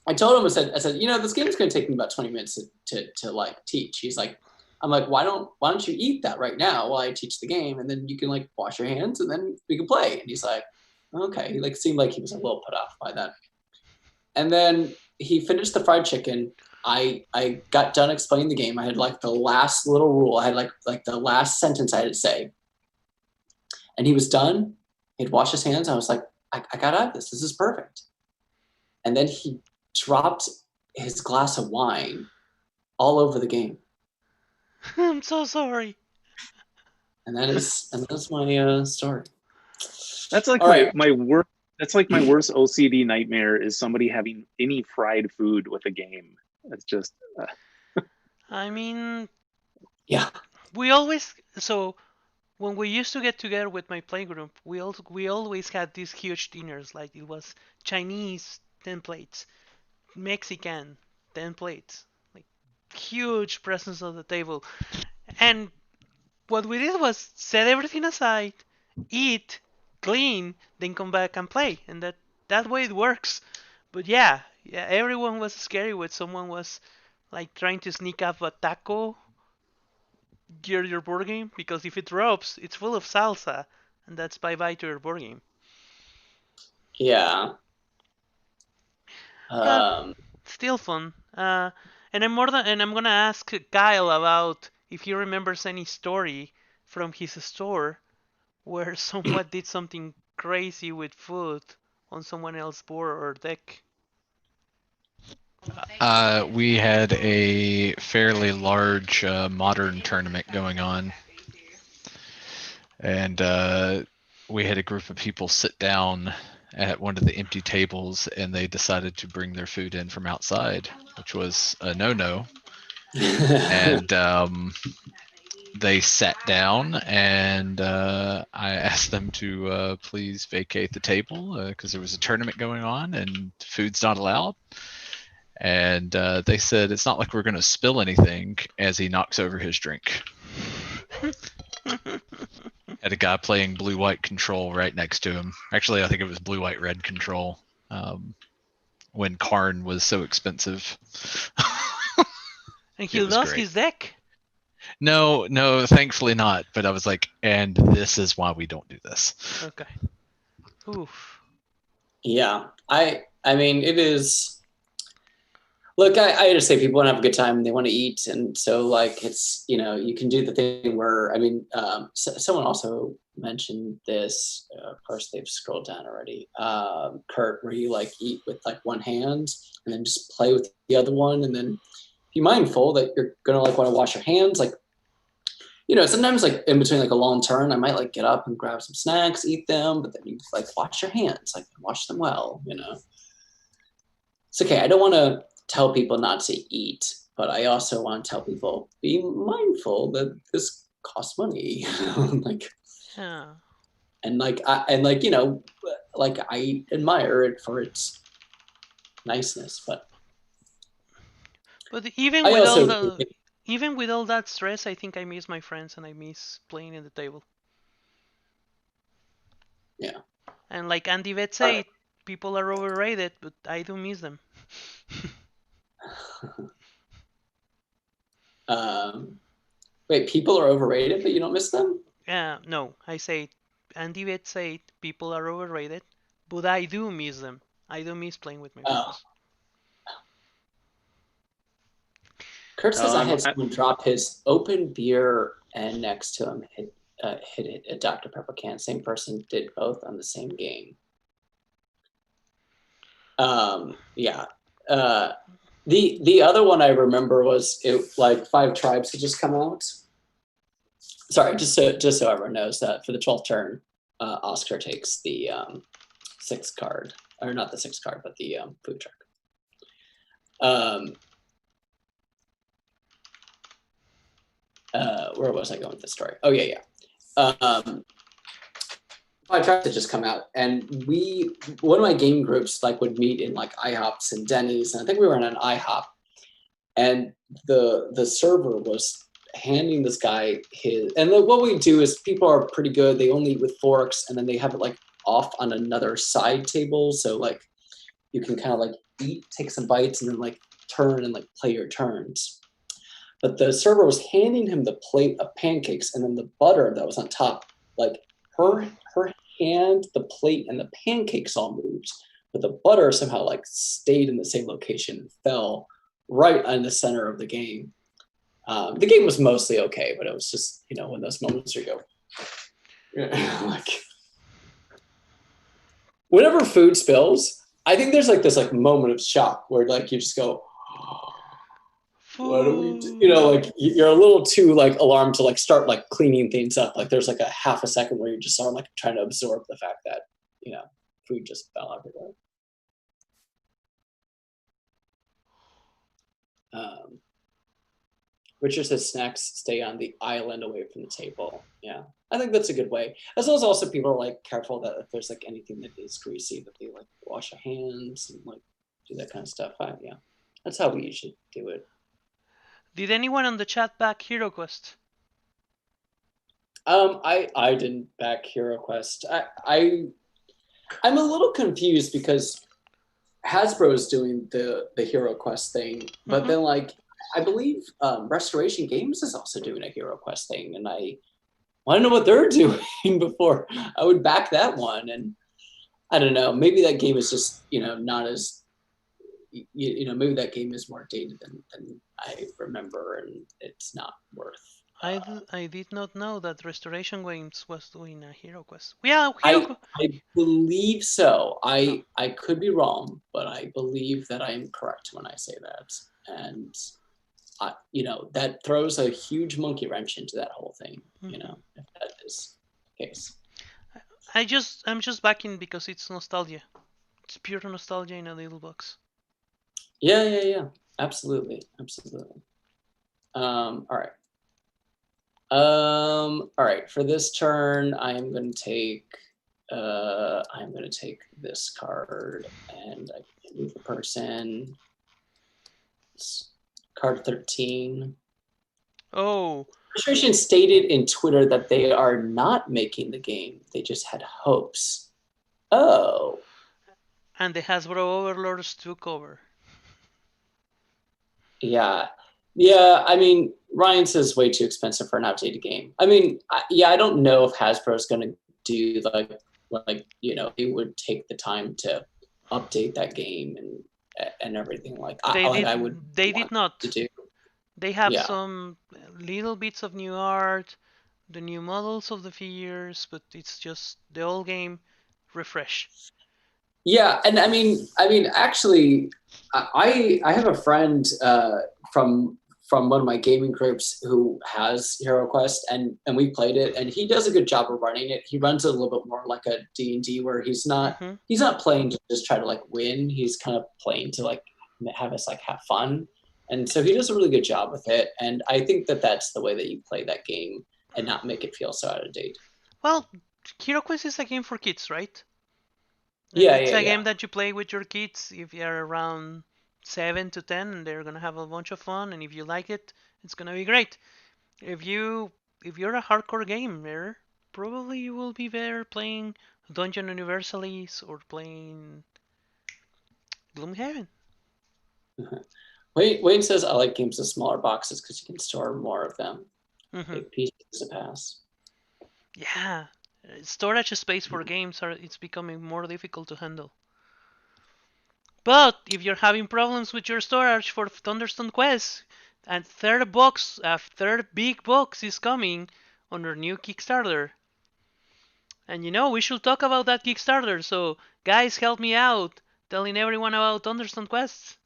I told him, I said, this game is going to take me about 20 minutes to like teach. He's like, I'm like, why don't you eat that right now while I teach the game, and then you can like wash your hands, and then we can play. And he's like, okay. He like seemed like he was a little put off by that. And then he finished the fried chicken. I got done explaining the game. I had like the last little rule. I had like the last sentence I had to say. And he was done. He'd wash his hands. I was like, I got out of this. This is perfect. And then he dropped his glass of wine all over the game. I'm so sorry. And that's my story. That's like my worst. That's like my worst OCD nightmare is somebody having any fried food with a game. That's just. I mean. Yeah. We always when we used to get together with my playgroup, we always had these huge dinners. Like it was Chinese 10 plates, Mexican 10 plates, like huge presence on the table. And what we did was set everything aside, eat, clean, then come back and play, and that way it works. But yeah, everyone was scary when someone was like trying to sneak up a taco your board game, because if it drops, it's full of salsa, and that's bye-bye to your board game. Yeah. Still fun. And I'm gonna ask Kyle about if he remembers any story from his store where someone did something crazy with food on someone else's board or deck. We had a fairly large modern tournament going on, and we had a group of people sit down at one of the empty tables, and they decided to bring their food in from outside, which was a no-no. And they sat down, and I asked them to please vacate the table because there was a tournament going on and food's not allowed. And they said, it's not like we're going to spill anything, as he knocks over his drink. Had a guy playing blue-white control right next to him. Actually, I think it was blue-white-red control when Karn was so expensive. And he lost his deck? No, thankfully not. But I was like, and this is why we don't do this. Okay. Oof. Yeah, I mean, it is. Look, I just say people want to have a good time and they want to eat, and so like it's, you know, you can do the thing where, I mean, someone also mentioned this. Of course, they've scrolled down already. Kurt, where you like eat with like one hand and then just play with the other one, and then be mindful that you're gonna like want to wash your hands. Like, you know, sometimes like in between like a long turn, I might like get up and grab some snacks, eat them, but then you like wash your hands, like wash them well. You know, it's okay. I don't want to tell people not to eat, but I also want to tell people be mindful that this costs money. Like, yeah. And like, you know, like I admire it for its niceness, but even I with also even with all that stress, I think I miss my friends and I miss playing in the table. Yeah. And like Andy Vet said, people are overrated, but I do miss them. Wait, people are overrated, but you don't miss them? No, I say Andy Vet said people are overrated, but I do miss them. I do miss playing with my friends. Kurt says I had someone drop his open beer and next to him hit it a Dr. Pepper can. Same person did both on the same game. Yeah. The other one I remember was it like 5 Tribes had just come out. Sorry, just so everyone knows that for the 12th turn, Oscar takes the 6th card, or not the 6th card, but the food truck. Where was I going with this story? Oh yeah. 5 Tribes had just come out, and one of my game groups like would meet in like IHOPs and Denny's, and I think we were in an IHOP, and the server was handing this guy his, and what we do is people are pretty good. They only eat with forks, and then they have it like off on another side table, so like you can kind of like eat, take some bites, and then like turn and like play your turns. But the server was handing him the plate of pancakes, and then the butter that was on top, like her hand, the plate, and the pancakes all moved, but the butter somehow like stayed in the same location and fell right in the center of the game. The game was mostly okay, but it was just, you know, when those moments where you go, like, whenever food spills, I think there's like this like moment of shock where like you just go, what do we do? You know, like you're a little too like alarmed to like start like cleaning things up. Like there's like a half a second where you just are like trying to absorb the fact that, you know, food just fell everywhere. Richard says snacks stay on the island away from the table. Yeah, I think that's a good way. As well as also people are like careful that if there's like anything that is greasy, that they like wash their hands and like do that kind of stuff. Yeah, that's how we usually do it. Did anyone on the chat back Hero Quest? I didn't back Hero Quest. I'm a little confused because Hasbro's doing the Hero Quest thing, but then like I believe Restoration Games is also doing a Hero Quest thing, and I want to know what they're doing before I would back that one. And I don't know, maybe that game is just not as maybe that game is more dated than I remember, and it's not worth. I did not know that Restoration Games was doing a Hero Quest. Yeah, I believe so. I could be wrong, but I believe that I am correct when I say that. And that throws a huge monkey wrench into that whole thing. If that is the case. I'm just backing because it's nostalgia. It's pure nostalgia in a little box. Yeah. Absolutely. All right. All right. For this turn, I'm going to take this card, and I can move the person. It's card 13. Oh. Frustration stated in Twitter that they are not making the game. They just had hopes. Oh. And the Hasbro Overlords took over. Yeah. I mean, Ryan says way too expensive for an outdated game. I mean, I don't know if Hasbro is going to do they would take the time to update that game and everything They did not. To do. They have some little bits of new art, the new models of the figures, but it's just the old game refresh. Yeah, and I mean, actually, I have a friend from one of my gaming groups who has Hero Quest, and we played it, and he does a good job of running it. He runs it a little bit more like a D&D, where he's not playing to just try to win. He's kind of playing to have us have fun, and so he does a really good job with it. And I think that that's the way that you play that game and not make it feel so out of date. Well, Hero Quest is a game for kids, right? And it's a game that you play with your kids if you're around 7 to 10, and they're gonna have a bunch of fun. And if you like it, it's gonna be great. If you're a hardcore gamer, probably you will be there playing Dungeon Universalities or playing Gloomhaven. Wayne says, I like games with smaller boxes because you can store more of them. Big pieces to pass. Yeah, storage space for games it's becoming more difficult to handle. But if you're having problems with your storage for Thunderstone Quest, a third big box is coming under new Kickstarter. And we should talk about that Kickstarter. So guys, help me out telling everyone about Thunderstone Quest.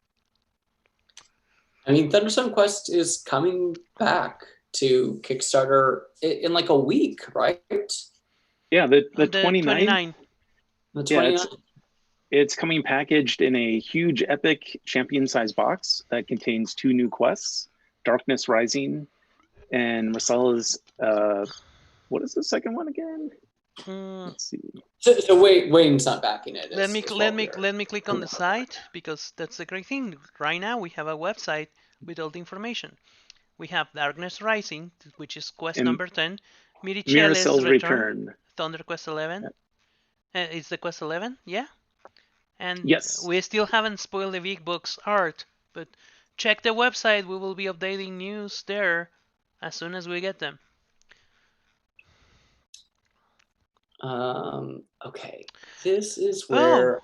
I mean, Thunderstone Quest is coming back to Kickstarter in a week, right? Yeah, the 29th. The 29th. It's coming packaged in a huge epic champion-sized box that contains 2 new quests, Darkness Rising and Marcella's, what is the second one again? Let's see. So Wayne's not backing it. Let me click on the site, because that's the great thing. Right now we have a website with all the information. We have Darkness Rising, which is quest number 10. Mirichelle's Return. Thunder Quest 11. It's the quest 11, yeah? And yes, we still haven't spoiled the big box art, but check the website. We will be updating news there as soon as we get them. Okay, this is where.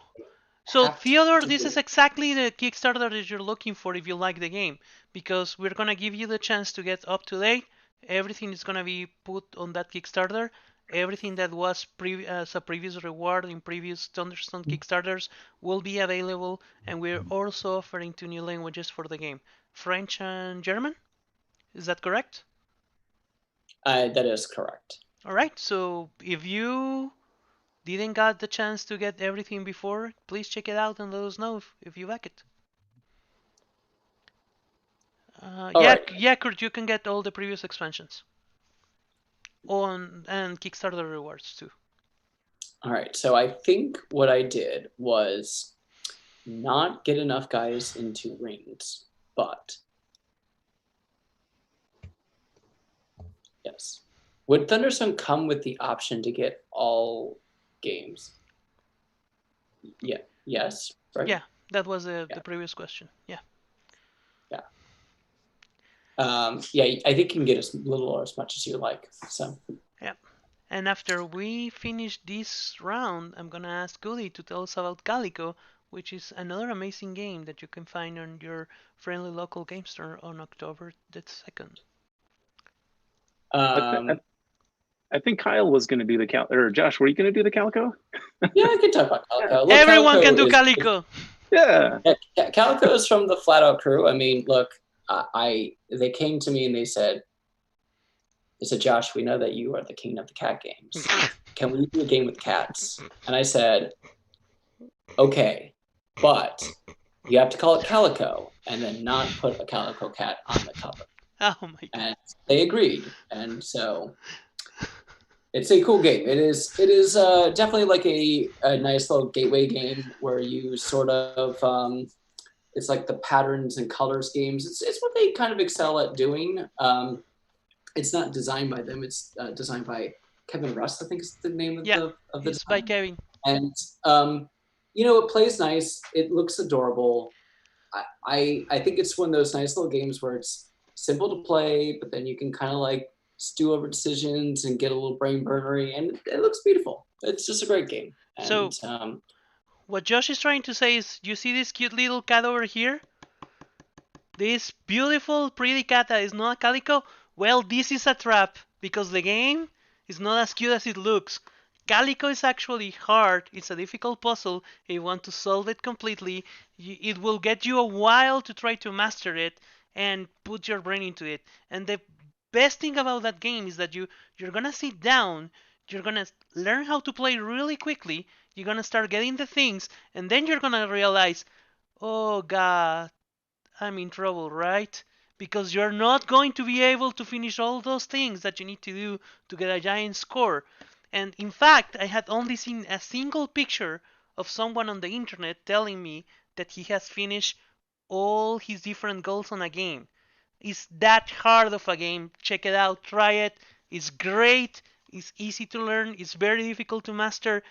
So Theodore, this is exactly the Kickstarter that you're looking for if you like the game, because we're gonna give you the chance to get up to date. Everything is gonna be put on that Kickstarter. Everything that was as a previous reward in previous Thunderstone Kickstarters will be available, and we're also offering 2 new languages for the game, French and German. Is that correct? That is correct. All right. So if you didn't got the chance to get everything before, please check it out and let us know if you like it. Yeah, Kurt, you can get all the previous expansions and Kickstarter rewards too. All right, so I think what I did was not get enough guys into rings, but yes. Would Thunderstone come with the option to get all games? Yeah. Yes. Right. Yeah, that was the previous question. Yeah. Yeah, I think you can get as little or as much as you like. So. Yeah. And after we finish this round, I'm gonna ask Goody to tell us about Calico, which is another amazing game that you can find on your friendly local game store on October the 2nd. I think Kyle was going to do the or Josh, were you going to do the Calico? Yeah, I can talk about Calico. Look, Everyone Calico can do Calico. Yeah. Calico is from the Flat Out crew. I mean, look, they came to me and they said, Josh, we know that you are the king of the cat games. Can we do a game with cats? And I said, okay, but you have to call it Calico and then not put a calico cat on the cover. Oh my god. And they agreed. And so it's a cool game. It is definitely like a nice little gateway game where you sort of it's like the patterns and colors games. It's what they kind of excel at doing. It's not designed by them. It's designed by Kevin Rust, I think is the name of the it's design. by Kevin. And it plays nice. It looks adorable. I think it's one of those nice little games where it's simple to play, but then you can kind of like stew over decisions and get a little brain burnery, and it looks beautiful. It's just a great game. And, so what Josh is trying to say is, you see this cute little cat over here? This beautiful, pretty cat that is not a calico? Well, this is a trap, because the game is not as cute as it looks. Calico is actually hard. It's a difficult puzzle. If you want to solve it completely, it will get you a while to try to master it and put your brain into it. And the best thing about that game is that you're gonna sit down, you're gonna learn how to play really quickly, you're gonna start getting the things, and then you're gonna realize, oh god, I'm in trouble, right? Because you're not going to be able to finish all those things that you need to do to get a giant score. And in fact, I had only seen a single picture of someone on the internet telling me that he has finished all his different goals on a game. It's that hard of a game. Check it out, try it. It's great. It's easy to learn. It's very difficult to master.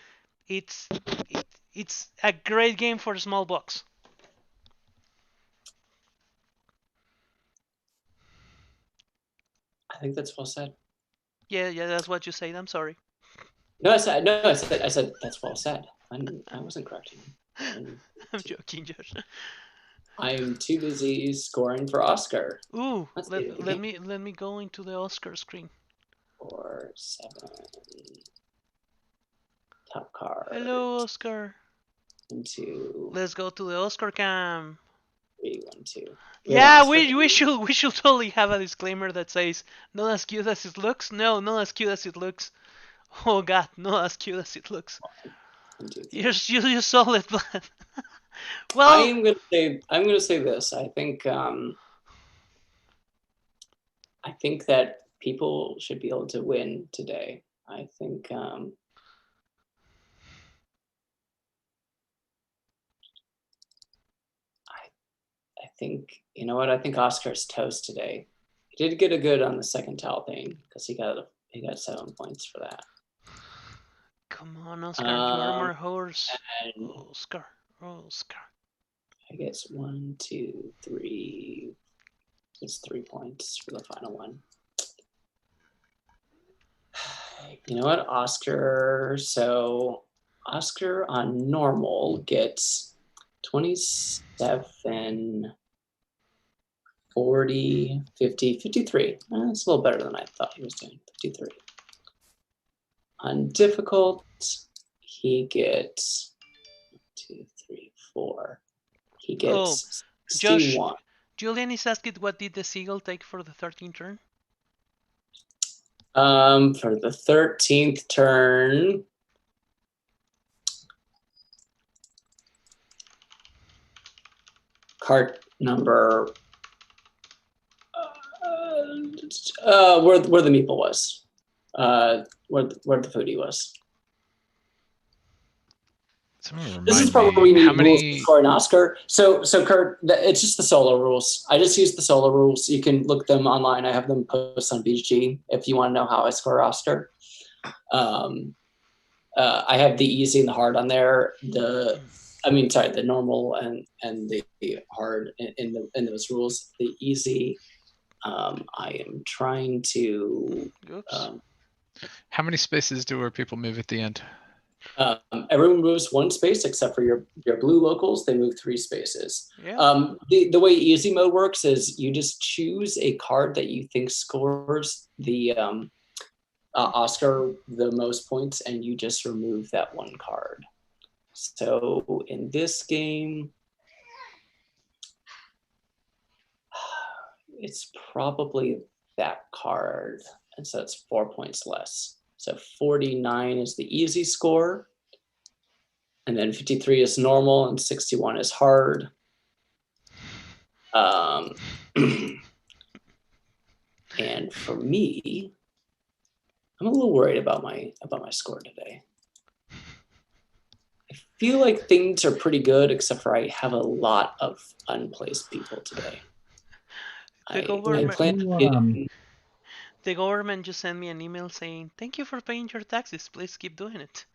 It's it's a great game for a small box. I think that's well said. Yeah, that's what you said. I'm sorry. No, I said that's well said. I wasn't correcting you. I'm joking, Josh. I'm too busy scoring for Oscar. Ooh, let me go into the Oscar screen. 4, 7. Top card. Hello, Oscar. 1, 2. Let's go to the Oscar cam. 3, 1, 2. Yeah, we should totally have a disclaimer that says not as cute as it looks. No, not as cute as it looks. Oh god, not as cute as it looks. 1, 2, 3. You saw it, but well, I'm gonna say this. I think that people should be able to win today. I think I think, you know what? I think Oscar's toast today. He did get a good on the second towel thing because he got 7 points for that. Come on, Oscar, you are my horse. Oscar. I guess 1, 2, 3. It's 3 points for the final one. You know what, Oscar? So Oscar on normal gets 27, 40, 50, 53. That's a little better than I thought he was doing. 53. On difficult, he gets 1, 2, 3, 4. He gets 61. Josh, Julian is asking, what did the seagull take for the 13th turn? For the 13th turn, card number where the meeple was, where the foodie was. This is probably where we need rules for an Oscar. So Kurt, it's just the solo rules. I just use the solo rules. You can look them online. I have them posted on BGG if you want to know how I score Oscar. I have the easy and the hard on there. The normal and the hard in those rules. The easy I am trying to. Oops. How many spaces do our people move at the end? Everyone moves one space except for your blue locals. They move 3 spaces. Yeah. The way easy mode works is you just choose a card that you think scores the Oscar the most points, and you just remove that one card. So in this game, it's probably that card, and so it's 4 points less. So 49 is the easy score, and then 53 is normal, and 61 is hard. And for me, I'm a little worried about my score today. I feel like things are pretty good, except for I have a lot of unplaced people today. The I government, plan to get the government just sent me an email saying, "Thank you for paying your taxes. Please keep doing it."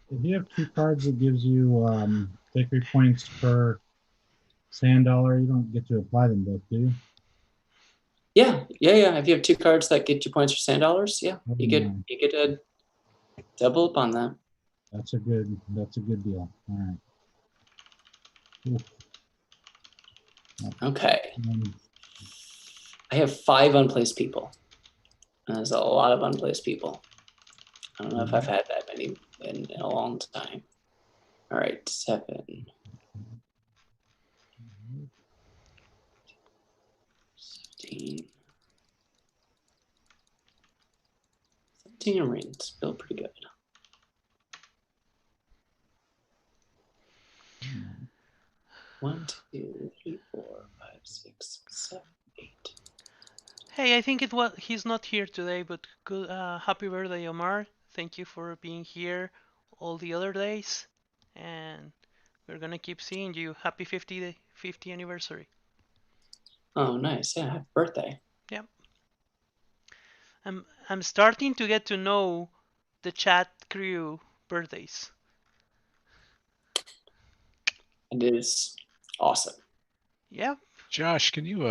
If you have 2 cards that gives you victory points per sand dollar, you don't get to apply them both, do you? Yeah. If you have 2 cards that get you points for sand dollars, yeah, you get to double up on that. That's a good deal. All right. Oof. Okay. I have 5 unplaced people. And there's a lot of unplaced people. I don't know if I've had that many in a long time. All right, 7. 17. 17 Marines, feel pretty good. One, 2, 3, 4, 5, 6, 7, 8. Hey, I think he's not here today, but good, happy birthday, Omar. Thank you for being here all the other days, and we're gonna keep seeing you. Happy 50 anniversary. Oh, nice. Yeah, happy birthday. Yep. I'm starting to get to know the chat crew birthdays. It is awesome. Yep. Josh, can you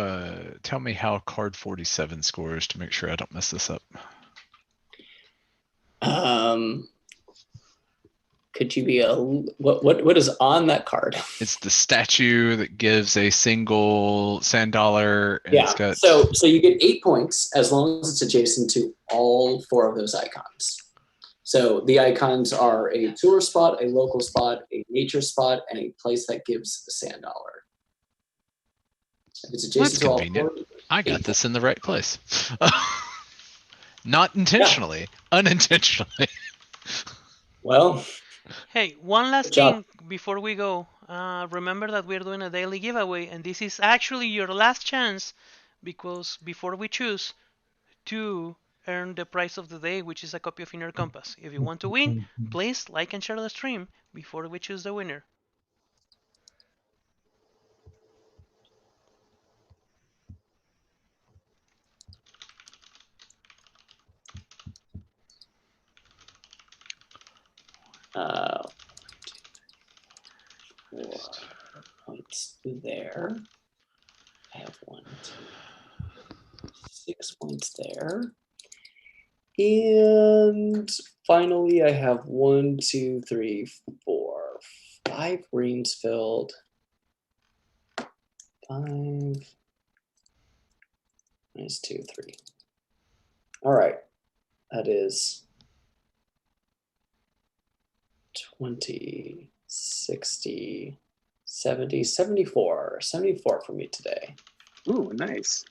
tell me how card 47 scores to make sure I don't mess this up? Could you be what is on that card? It's the statue that gives a single sand dollar. And Yeah. It's got... So you get 8 points as long as it's adjacent to all 4 of those icons. So the icons are a tourist spot, a local spot, a nature spot, and a place that gives a sand dollar. If it's adjacent to all 4, I got this in the right place. Not intentionally, unintentionally. Well. Hey, one last thing before we go. Remember that we're doing a daily giveaway, and this is actually your last chance, because before we choose to earn the prize of the day, which is a copy of Inner Compass. If you want to win, please like and share the stream before we choose the winner. Points there. I have 1, 2, 6 points there. And finally, I have 1, 2, 3, 4, 5 greens filled. 5 minus 2, 3. All right. That is 20, 60, 70, 74. 74 for me today. Ooh, nice.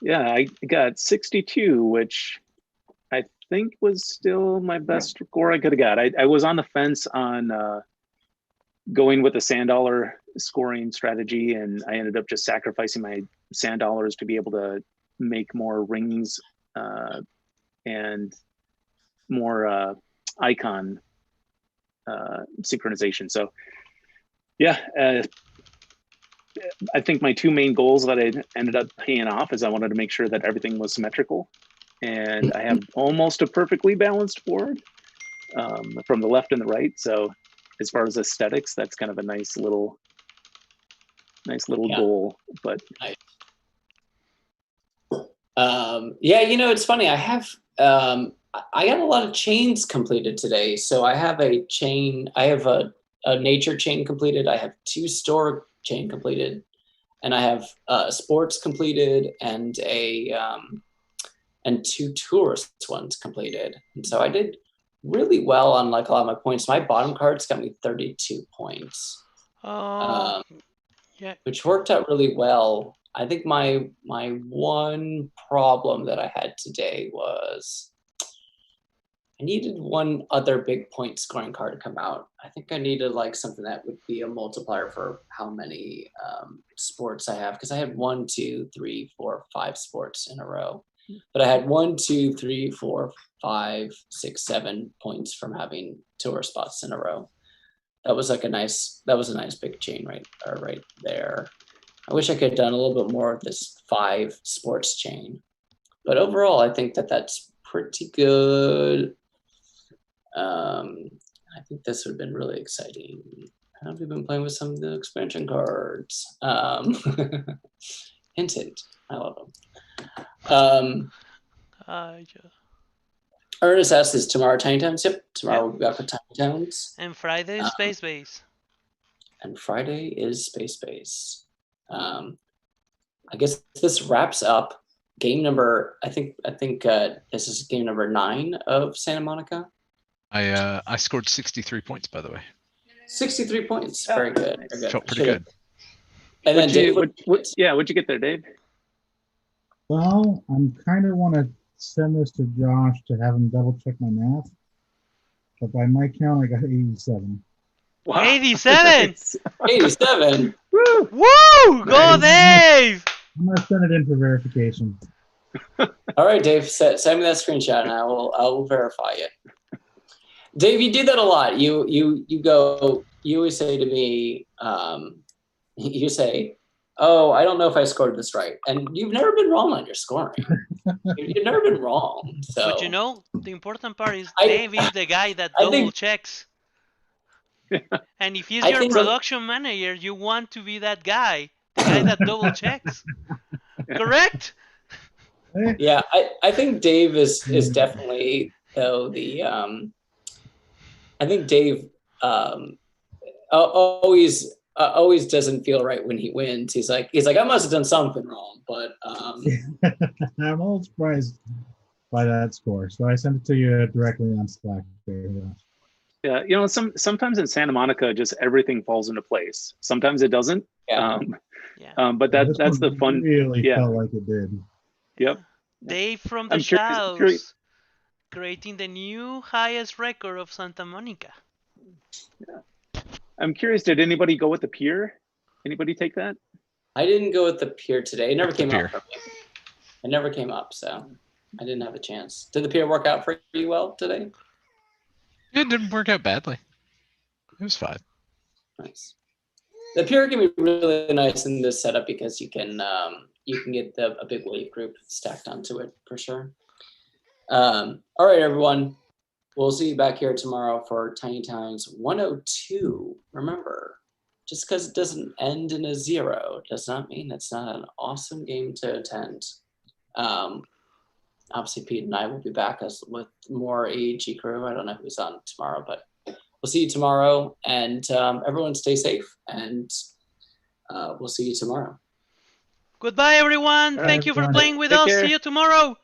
Yeah, I got 62, which I think was still my best score I could have got. I was on the fence on going with the sand dollar scoring strategy, and I ended up just sacrificing my sand dollars to be able to make more rings and more icon synchronization. So yeah, I think my 2 main goals that I ended up paying off is I wanted to make sure that everything was symmetrical, and I have almost a perfectly balanced board from the left and the right. So as far as aesthetics, that's kind of a nice little goal. But Yeah, it's funny. I got a lot of chains completed today. So I have a chain. I have a nature chain completed. I have 2 store chain completed, and I have sports completed and and 2 tourist ones completed. And so I did really well on like a lot of my points. My bottom cards got me 32 points, Yeah. which worked out really well. I think my one problem that I had today was I needed one other big point scoring card to come out. I think I needed like something that would be a multiplier for how many sports I have, because I had 1, 2, 3, 4, 5 sports in a row. But I had 1, 2, 3, 4, 5, 6, 7 points from having tour spots in a row. That was a nice big chain right there. I wish I could have done a little bit more of this 5 sports chain. But overall, I think that's pretty good. I think this would have been really exciting. Have you been playing with some of the expansion cards? Hint, hint. I love them. Ernest asks, is tomorrow Tiny Towns? Yep, tomorrow we'll be back with Tiny Towns. And Friday is Space Base. And Friday is Space Base. I guess this wraps up game number. I think this is game number 9 of Santa Monica. I scored 63 points, by the way. 63 points. Very good. Very good. Felt pretty good. And then Dave, what'd you get there, Dave? Well, I'm kind of want to send this to Josh to have him double check my math. But by my count, I got 87. Wow. 87! 87! Woo! Woo! Go, Dave! I'm going to send it in for verification. All right, Dave, send me that screenshot and I will verify it. Dave, you do that a lot. You always say to me, you say, oh, I don't know if I scored this right. And you've never been wrong on your scoring. You've never been wrong. So. But the important part is Dave is the guy that double checks. And if he's your production manager, you want to be that guy, the guy that double checks. Correct? Yeah, I think Dave is definitely, though, the... I think Dave always doesn't feel right when he wins. He's like, I must have done something wrong, but I'm a little surprised by that score. So I sent it to you directly on Slack. Yeah, sometimes in Santa Monica, just everything falls into place. Sometimes it doesn't. Yeah. But that's the fun. Really felt like it did. Yep. Dave from the Shadows. Creating the new highest record of Santa Monica. Yeah. I'm curious, did anybody go with the pier? Anybody take that? I didn't go with the pier today. It never came up for me. It never came up, so I didn't have a chance. Did the pier work out for you well today? It didn't work out badly. It was fine. Nice. The pier can be really nice in this setup because you can get a big wave group stacked onto it for sure. All right, everyone. We'll see you back here tomorrow for Tiny Towns 102. Remember, just because it doesn't end in a 0 does not mean it's not an awesome game to attend. Obviously, Pete and I will be back with more AEG crew. I don't know who's on tomorrow, but we'll see you tomorrow. And everyone stay safe, and we'll see you tomorrow. Goodbye, everyone. Thank you for playing with us. See you tomorrow.